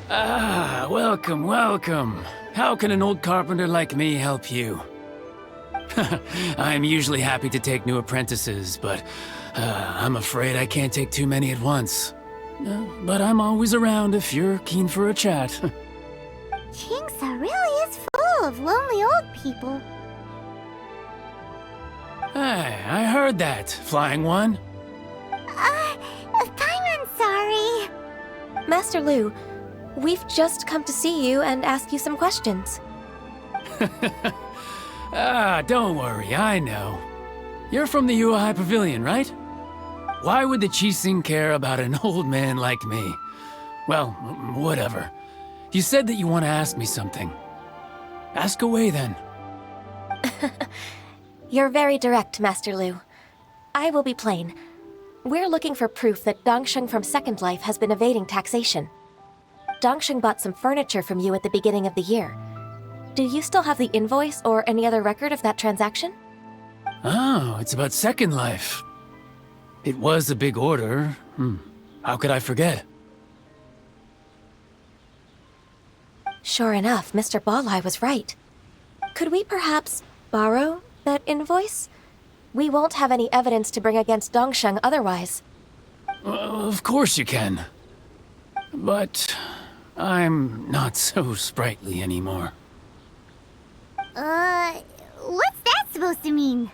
Ah, welcome, welcome. How can an old carpenter like me help you? I'm usually happy to take new apprentices, but I'm afraid I can't take too many at once. But I'm always around if you're keen for a chat. Kingsa really is full of lonely old people. Hey, I heard that, Flying One. Paimon's sorry. Master Lu, we've just come to see you and ask you some questions. Don't worry, I know. You're from the Yuehai Pavilion, right? Why would the Qixing care about an old man like me? Well, whatever. You said that you want to ask me something. Ask away, then. You're very direct, Master Lu. I will be plain. We're looking for proof that Dongsheng from Second Life has been evading taxation. Dongsheng bought some furniture from you at the beginning of the year. Do you still have the invoice or any other record of that transaction? Oh, it's about Second Life. It was a big order. How could I forget? Sure enough, Mr. Balai was right. Could we perhaps borrow that invoice? We won't have any evidence to bring against Dongsheng otherwise. Of course you can. But I'm not so sprightly anymore. What's that supposed to mean?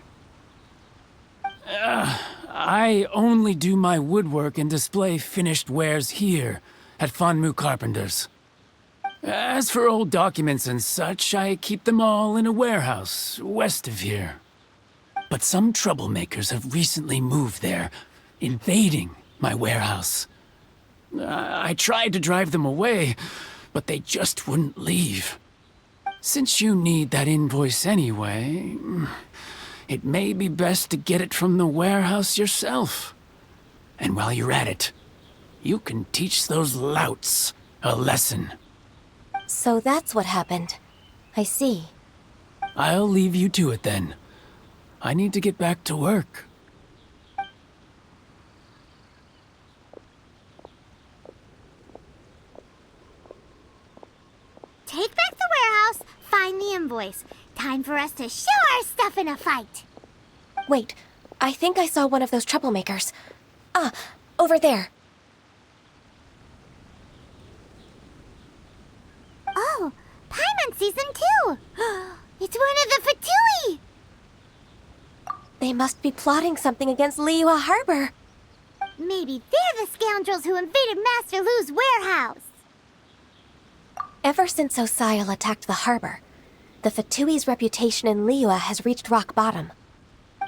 I only do my woodwork and display finished wares here at Fanmu Carpenter's. As for old documents and such, I keep them all in a warehouse west of here. But some troublemakers have recently moved there, invading my warehouse. I tried to drive them away, but they just wouldn't leave. Since you need that invoice anyway, it may be best to get it from the warehouse yourself. And while you're at it, you can teach those louts a lesson. So that's what happened. I see. I'll leave you to it then. I need to get back to work. Take back the warehouse, find the invoice. Time for us to show our stuff in a fight. Wait, I think I saw one of those troublemakers. Ah, over there. Oh, Paimon sees them too. It's one of the Fatui. They must be plotting something against Liyue Harbor. Maybe they're the scoundrels who invaded Master Lu's warehouse. Ever since Osial attacked the harbor, the Fatui's reputation in Liyue has reached rock bottom.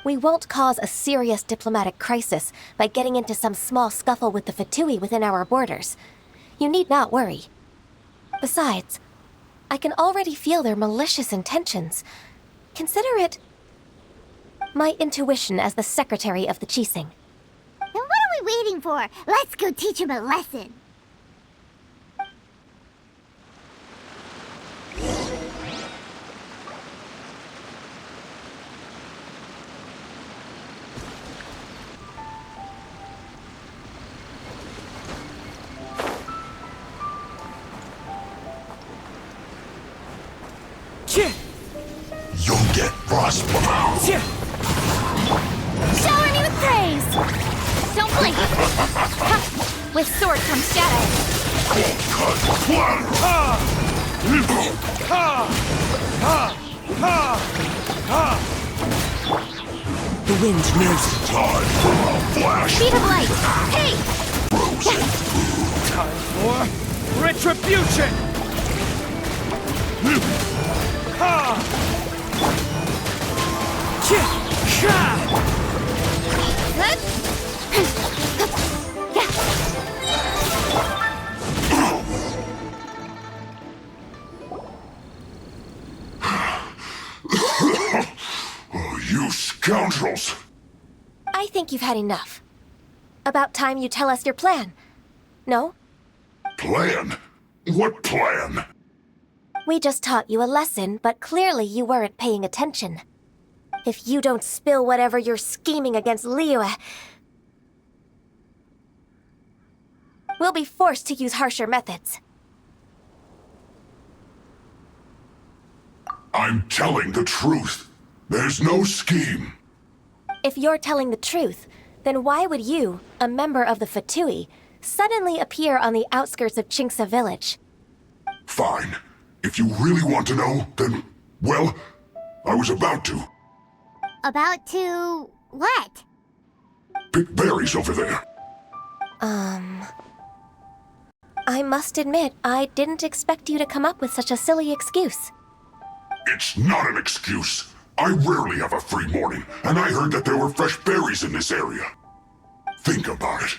We won't cause a serious diplomatic crisis by getting into some small scuffle with the Fatui within our borders. You need not worry. Besides, I can already feel their malicious intentions. Consider it my intuition as the secretary of the Qixing. Then what are we waiting for? Let's go teach him a lesson. You'll get Rospa. Shower me with praise! Don't blink! Ha! With sword comes shadow. The wind knows it. Time for a flash. Speed of light! Hey! Time for retribution! You scoundrels! I think you've had enough. About time you tell us your plan. No? Plan? What plan? We just taught you a lesson, but clearly you weren't paying attention. If you don't spill whatever you're scheming against Liyue, we'll be forced to use harsher methods. I'm telling the truth. There's no scheme. If you're telling the truth, then why would you, a member of the Fatui, suddenly appear on the outskirts of Qingce village? Fine. If you really want to know, then, well, I was about to. About to what? Pick berries over there. I must admit, I didn't expect you to come up with such a silly excuse. It's not an excuse. I rarely have a free morning, and I heard that there were fresh berries in this area. Think about it.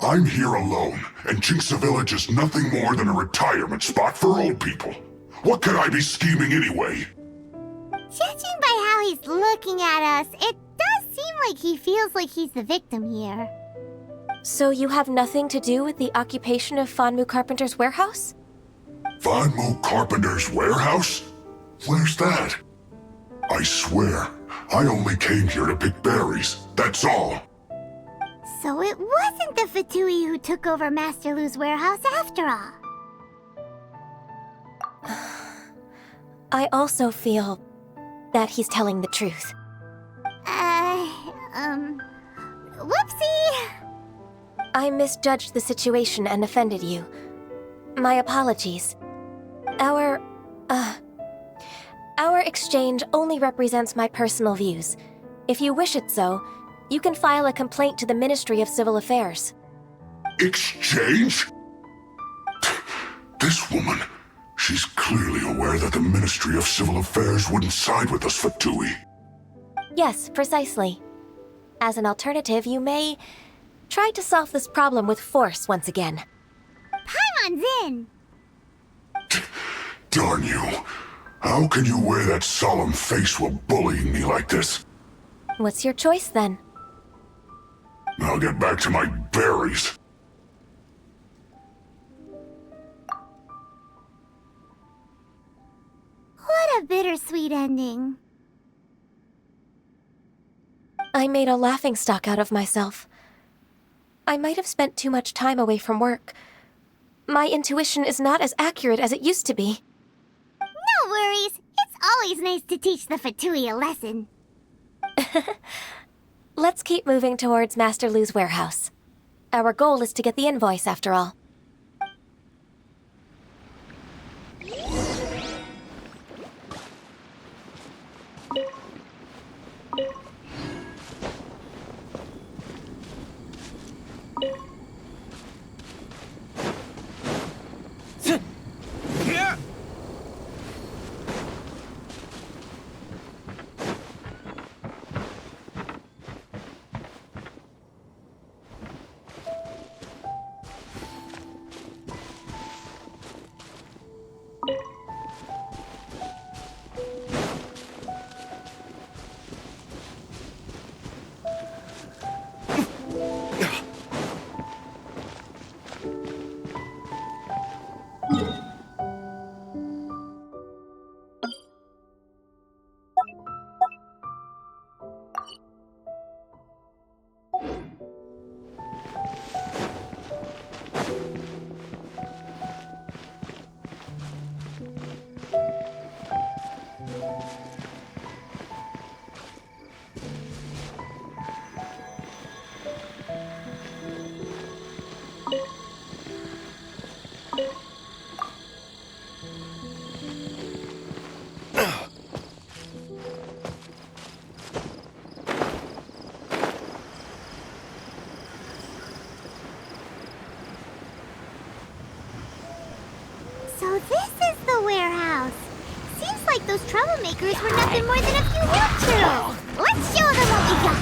I'm here alone, and Qingce Village is nothing more than a retirement spot for old people. What could I be scheming anyway? Judging by how he's looking at us, it does seem like he feels like he's the victim here. So you have nothing to do with the occupation of Fanmu Carpenter's warehouse? Fanmu Carpenter's warehouse? Where's that? I swear, I only came here to pick berries, that's all. So it wasn't the Fatui who took over Master Lu's warehouse after all. I also feel that he's telling the truth. Whoopsie! I misjudged the situation and offended you. My apologies. Our exchange only represents my personal views. If you wish it so, you can file a complaint to the Ministry of Civil Affairs. Exchange? This woman, she's clearly aware that the Ministry of Civil Affairs wouldn't side with us, Fatui. Yes, precisely. As an alternative, you may try to solve this problem with force once again. Paimon's in! Darn you. How can you wear that solemn face while bullying me like this? What's your choice, then? I'll get back to my berries. What a bittersweet ending. I made a laughingstock out of myself. I might have spent too much time away from work. My intuition is not as accurate as it used to be. No worries. It's always nice to teach the Fatui a lesson. Let's keep moving towards Master Lu's warehouse. Our goal is to get the invoice, after all. So this is the warehouse. Seems like those troublemakers were nothing more than a few wheelchairs. Let's show them what we got.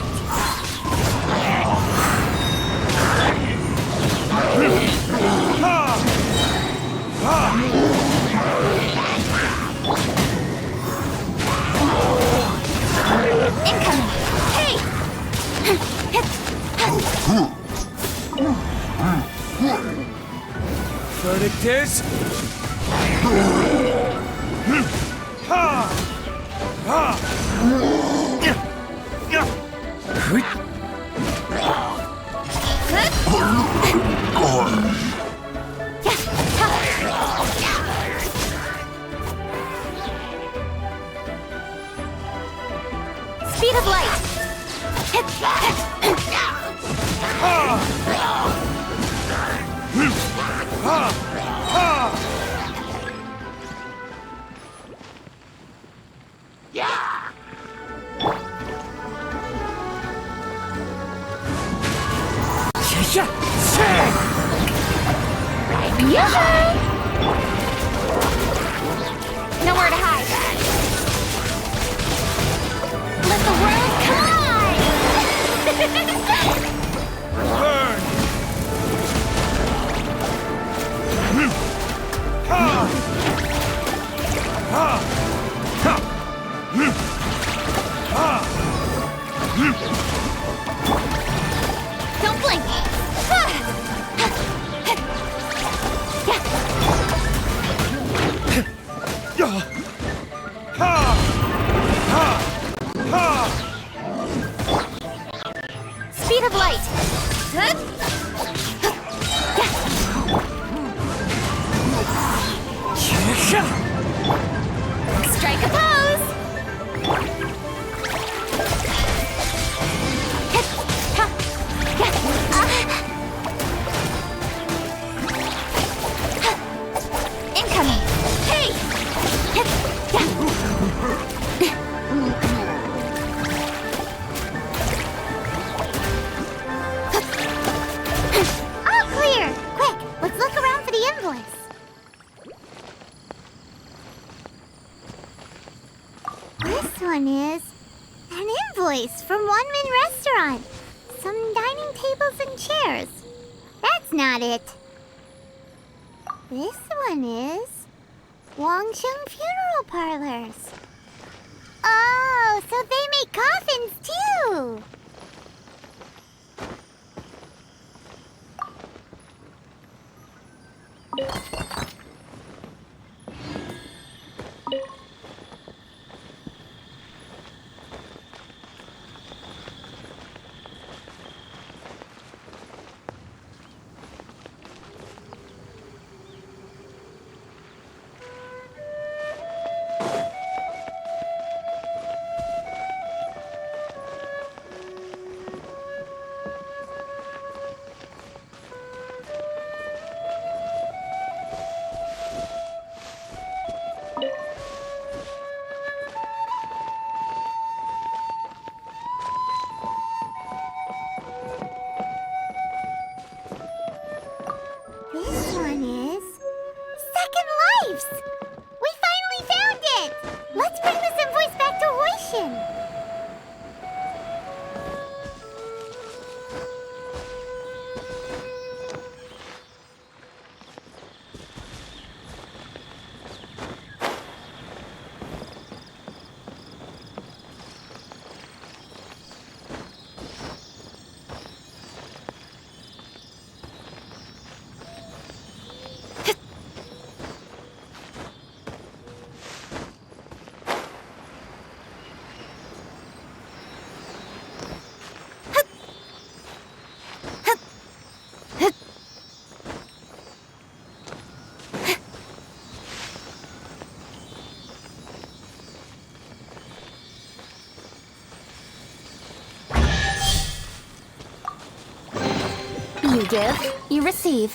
Incoming! Hey! Verdict is... Speed of light! Nowhere to hide. Let the world collide! This one is an invoice from One Min Restaurant. Some dining tables and chairs. That's not it. This one is Wangsheng Funeral Parlors. Oh, so they make coffins too! This one is Second Lives! We finally found it! Let's bring this invoice back to Hoishin! You give, you receive.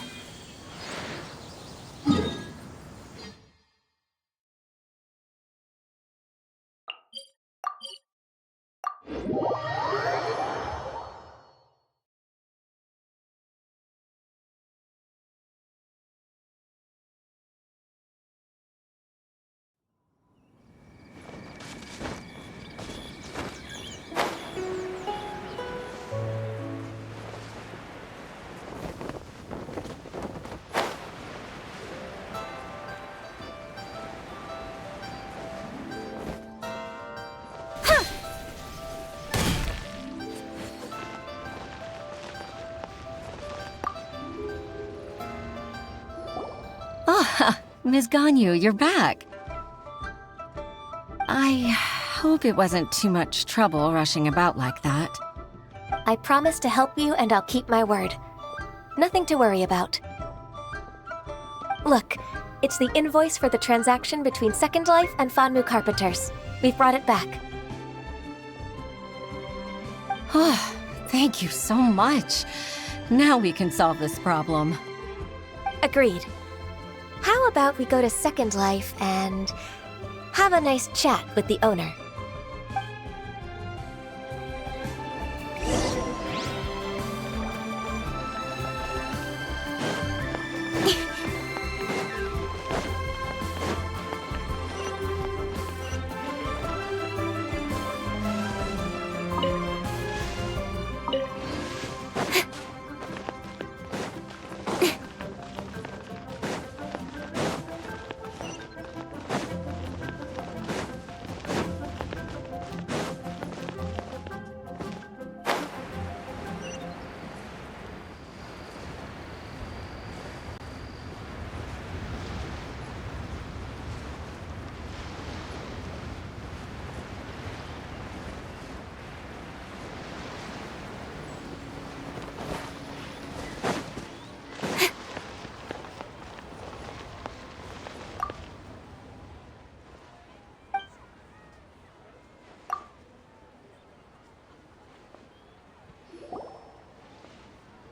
Ms. Ganyu, you're back. I hope it wasn't too much trouble rushing about like that. I promise to help you and I'll keep my word. Nothing to worry about. Look, it's the invoice for the transaction between Second Life and Fanmu Carpenters. We've brought it back. Oh, thank you so much. Now we can solve this problem. Agreed. How about we go to Second Life and have a nice chat with the owner?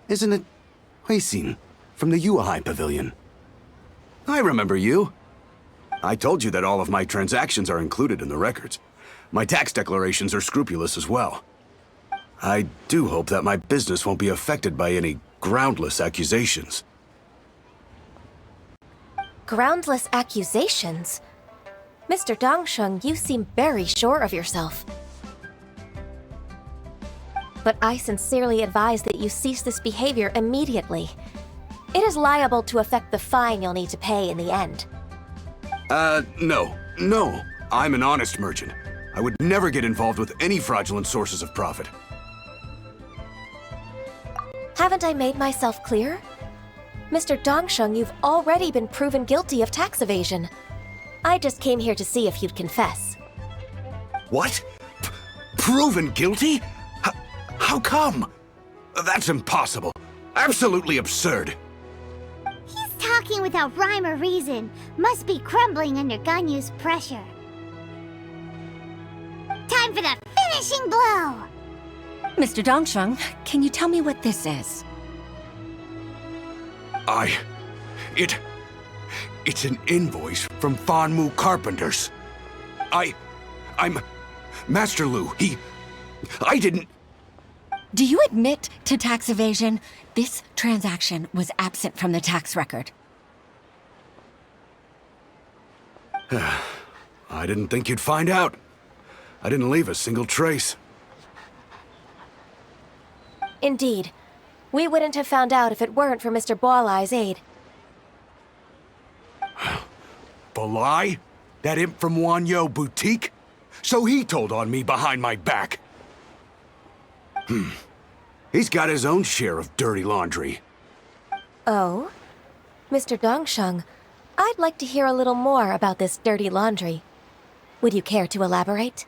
Isn't it Huixin from the Yuehai Pavilion? I remember you. I told you that all of my transactions are included in the records. My tax declarations are scrupulous as well. I do hope that my business won't be affected by any groundless accusations. Groundless accusations? Mr. Dongsheng, you seem very sure of yourself. But I sincerely advise that you cease this behavior immediately. It is liable to affect the fine you'll need to pay in the end. No. I'm an honest merchant. I would never get involved with any fraudulent sources of profit. Haven't I made myself clear? Mr. Dongsheng, you've already been proven guilty of tax evasion. I just came here to see if you'd confess. What? Proven guilty? How come? That's impossible. Absolutely absurd. He's talking without rhyme or reason. Must be crumbling under Ganyu's pressure. Time for the finishing blow! Mr. Dongsheng, can you tell me what this is? It's an invoice from Fanmu Carpenters. I'm Master Lu. I didn't... Do you admit to tax evasion? This transaction was absent from the tax record. I didn't think you'd find out. I didn't leave a single trace. Indeed. We wouldn't have found out if it weren't for Mr. Boalai's aid. Balai? That imp from Wanyo Boutique? So he told on me behind my back. He's got his own share of dirty laundry. Oh? Mr. Dongsheng, I'd like to hear a little more about this dirty laundry. Would you care to elaborate?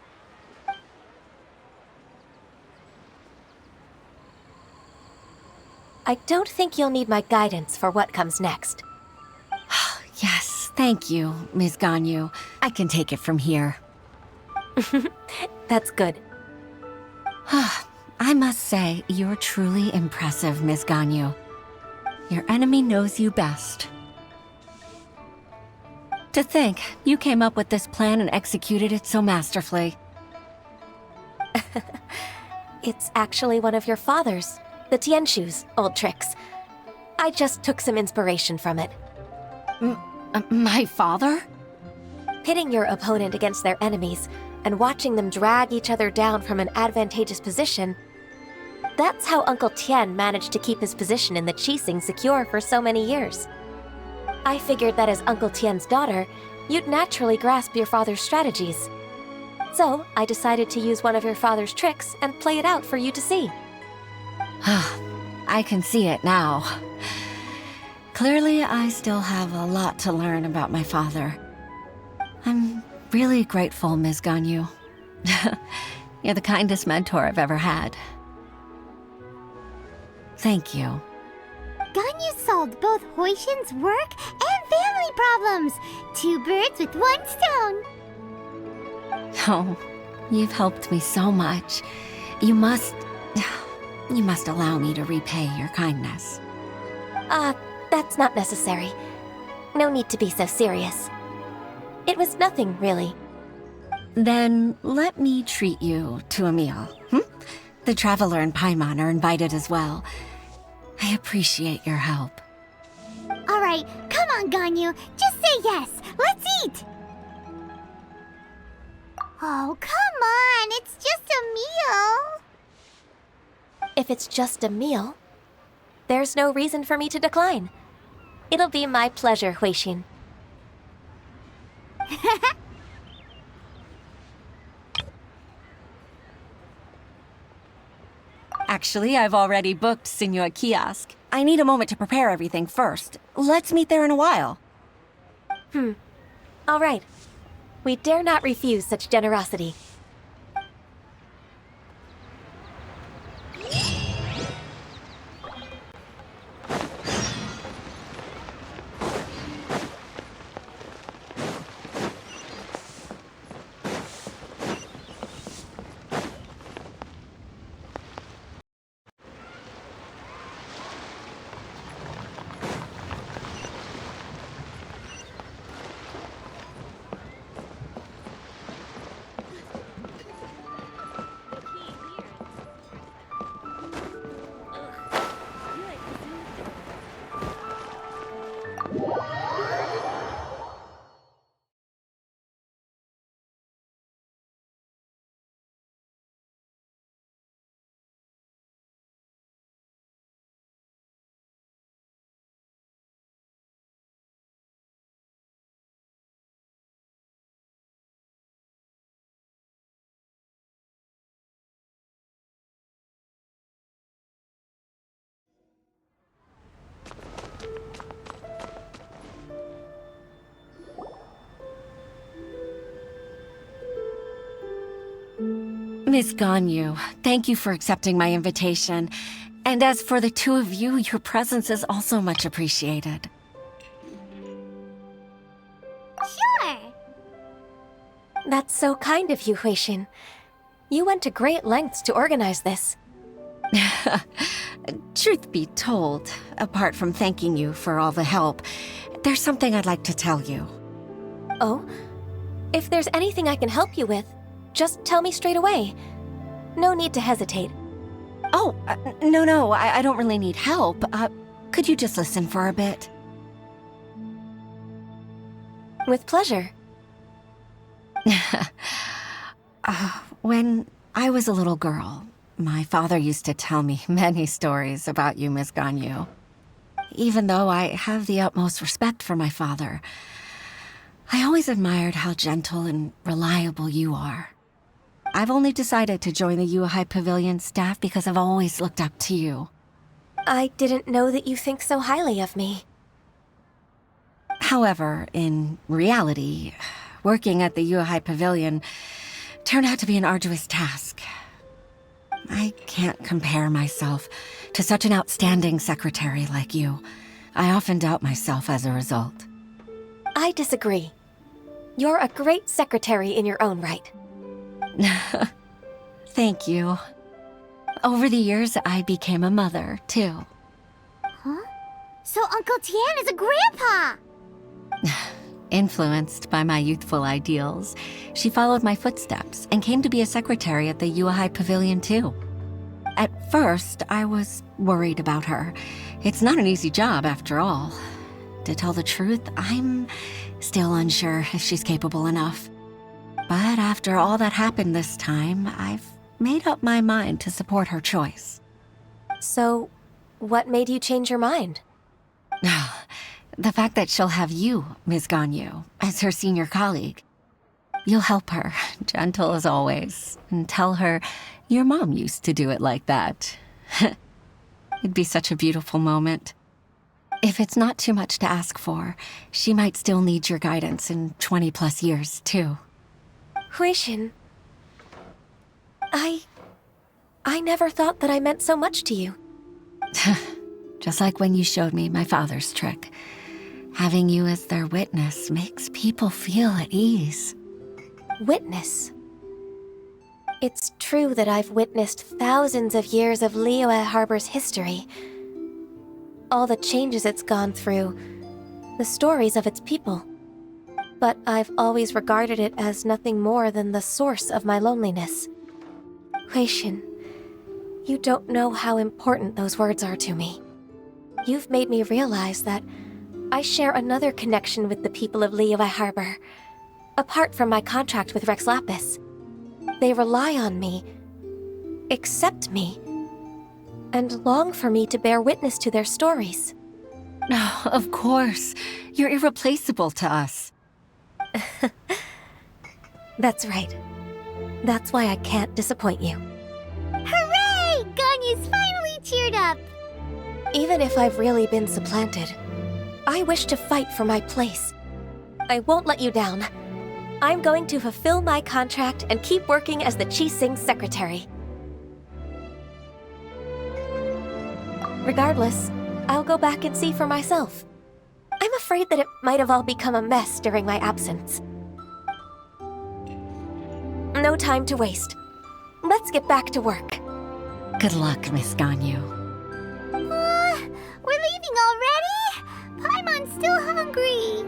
I don't think you'll need my guidance for what comes next. Yes, thank you, Ms. Ganyu. I can take it from here. That's good. I must say, you're truly impressive, Ms. Ganyu. Your enemy knows you best. To think, you came up with this plan and executed it so masterfully. It's actually one of your father's, the Tianshu's, old tricks. I just took some inspiration from it. My father? Pitting your opponent against their enemies and watching them drag each other down from an advantageous position. That's how Uncle Tian managed to keep his position in the Qixing secure for so many years. I figured that as Uncle Tian's daughter, you'd naturally grasp your father's strategies. So, I decided to use one of your father's tricks and play it out for you to see. I can see it now. Clearly, I still have a lot to learn about my father. I'm really grateful, Ms. Ganyu. You're the kindest mentor I've ever had. Thank you. Ganyu solved both Huixin's work and family problems. 2 birds with 1 stone. Oh, you've helped me so much. You must allow me to repay your kindness. That's not necessary. No need to be so serious. It was nothing, really. Then let me treat you to a meal. The Traveler and Paimon are invited as well. I appreciate your help. All right, come on, Ganyu. Just say yes. Let's eat. Oh, come on. It's just a meal. If it's just a meal, there's no reason for me to decline. It'll be my pleasure, Huixin. Actually, I've already booked Senor Kiosk. I need a moment to prepare everything first. Let's meet there in a while. All right. We dare not refuse such generosity. Miss Ganyu, thank you for accepting my invitation. And as for the two of you, your presence is also much appreciated. Sure. That's so kind of you, Huixin. You went to great lengths to organize this. Truth be told, apart from thanking you for all the help, there's something I'd like to tell you. Oh? If there's anything I can help you with, just tell me straight away. No need to hesitate. Oh, no, I don't really need help. Could you just listen for a bit? With pleasure. When I was a little girl, my father used to tell me many stories about you, Miss Ganyu. Even though I have the utmost respect for my father, I always admired how gentle and reliable you are. I've only decided to join the Yuehai Pavilion staff because I've always looked up to you. I didn't know that you think so highly of me. However, in reality, working at the Yuehai Pavilion turned out to be an arduous task. I can't compare myself to such an outstanding secretary like you. I often doubt myself as a result. I disagree. You're a great secretary in your own right. Thank you. Over the years, I became a mother, too. Huh? So Uncle Tian is a grandpa! Influenced by my youthful ideals, she followed my footsteps and came to be a secretary at the Yuehai Pavilion, too. At first, I was worried about her. It's not an easy job, after all. To tell the truth, I'm still unsure if she's capable enough. But after all that happened this time, I've made up my mind to support her choice. So, what made you change your mind? The fact that she'll have you, Ms. Ganyu, as her senior colleague. You'll help her, gentle as always, and tell her your mom used to do it like that. It'd be such a beautiful moment. If it's not too much to ask for, she might still need your guidance in 20+ years, too. Huixin, I never thought that I meant so much to you. Just like when you showed me my father's trick. Having you as their witness makes people feel at ease. Witness? It's true that I've witnessed thousands of years of Liyue Harbor's history. All the changes it's gone through, the stories of its people. But I've always regarded it as nothing more than the source of my loneliness. Huixin, you don't know how important those words are to me. You've made me realize that I share another connection with the people of Liyue Harbor, apart from my contract with Rex Lapis. They rely on me, accept me, and long for me to bear witness to their stories. Oh, of course. You're irreplaceable to us. That's right. That's why I can't disappoint you. Hooray! Ganyu's finally cheered up! Even if I've really been supplanted, I wish to fight for my place. I won't let you down. I'm going to fulfill my contract and keep working as the Qixing secretary. Regardless, I'll go back and see for myself. I'm afraid that it might have all become a mess during my absence. No time to waste. Let's get back to work. Good luck, Miss Ganyu. We're leaving already? Paimon's still hungry.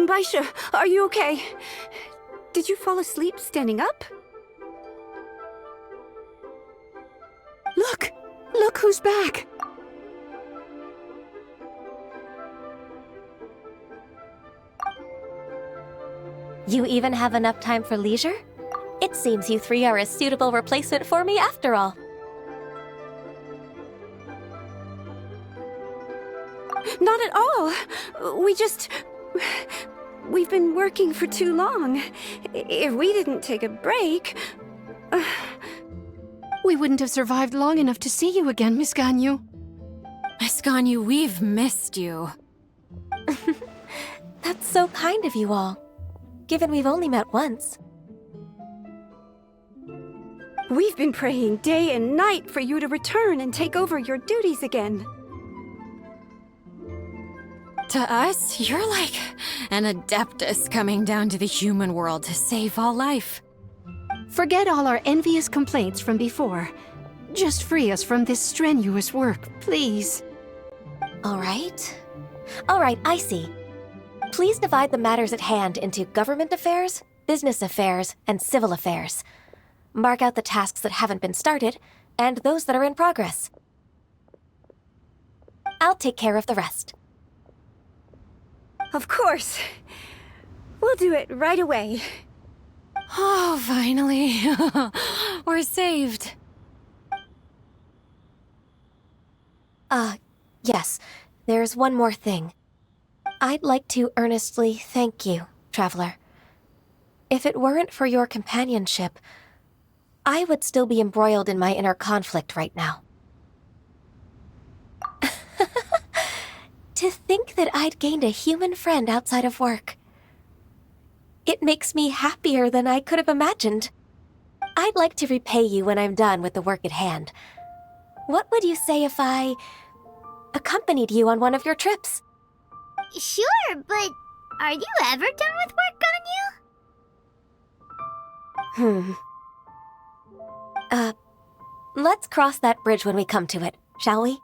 Baisha, are you okay? Did you fall asleep standing up? Look! Look who's back! You even have enough time for leisure? It seems you three are a suitable replacement for me after all. Not at all. We've been working for too long. If we didn't take a break... We wouldn't have survived long enough to see you again, Miss Ganyu. Miss Ganyu, we've missed you. That's so kind of you all, given we've only met once. We've been praying day and night for you to return and take over your duties again. To us, you're like an adeptus coming down to the human world to save all life. Forget all our envious complaints from before. Just free us from this strenuous work, please. All right, I see. Please divide the matters at hand into government affairs, business affairs, and civil affairs. Mark out the tasks that haven't been started, and those that are in progress. I'll take care of the rest. Of course. We'll do it right away. Oh, finally. We're saved. Yes. There's one more thing. I'd like to earnestly thank you, Traveler. If it weren't for your companionship, I would still be embroiled in my inner conflict right now. To think that I'd gained a human friend outside of work. It makes me happier than I could have imagined. I'd like to repay you when I'm done with the work at hand. What would you say if I accompanied you on one of your trips? Sure, but are you ever done with work, Ganyu? Let's cross that bridge when we come to it, shall we?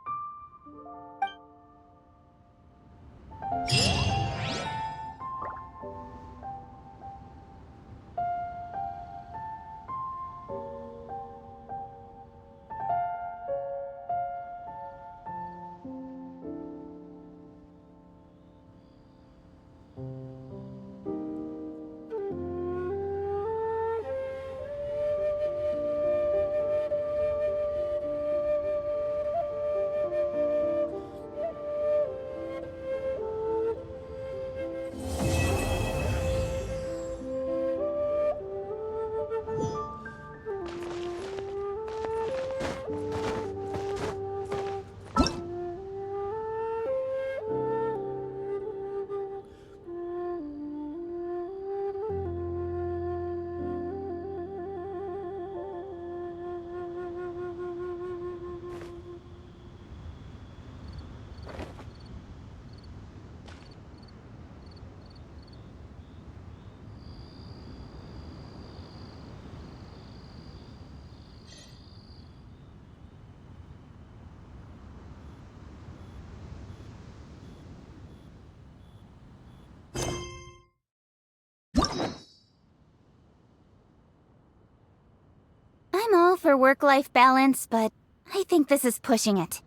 for work-life balance, but I think this is pushing it.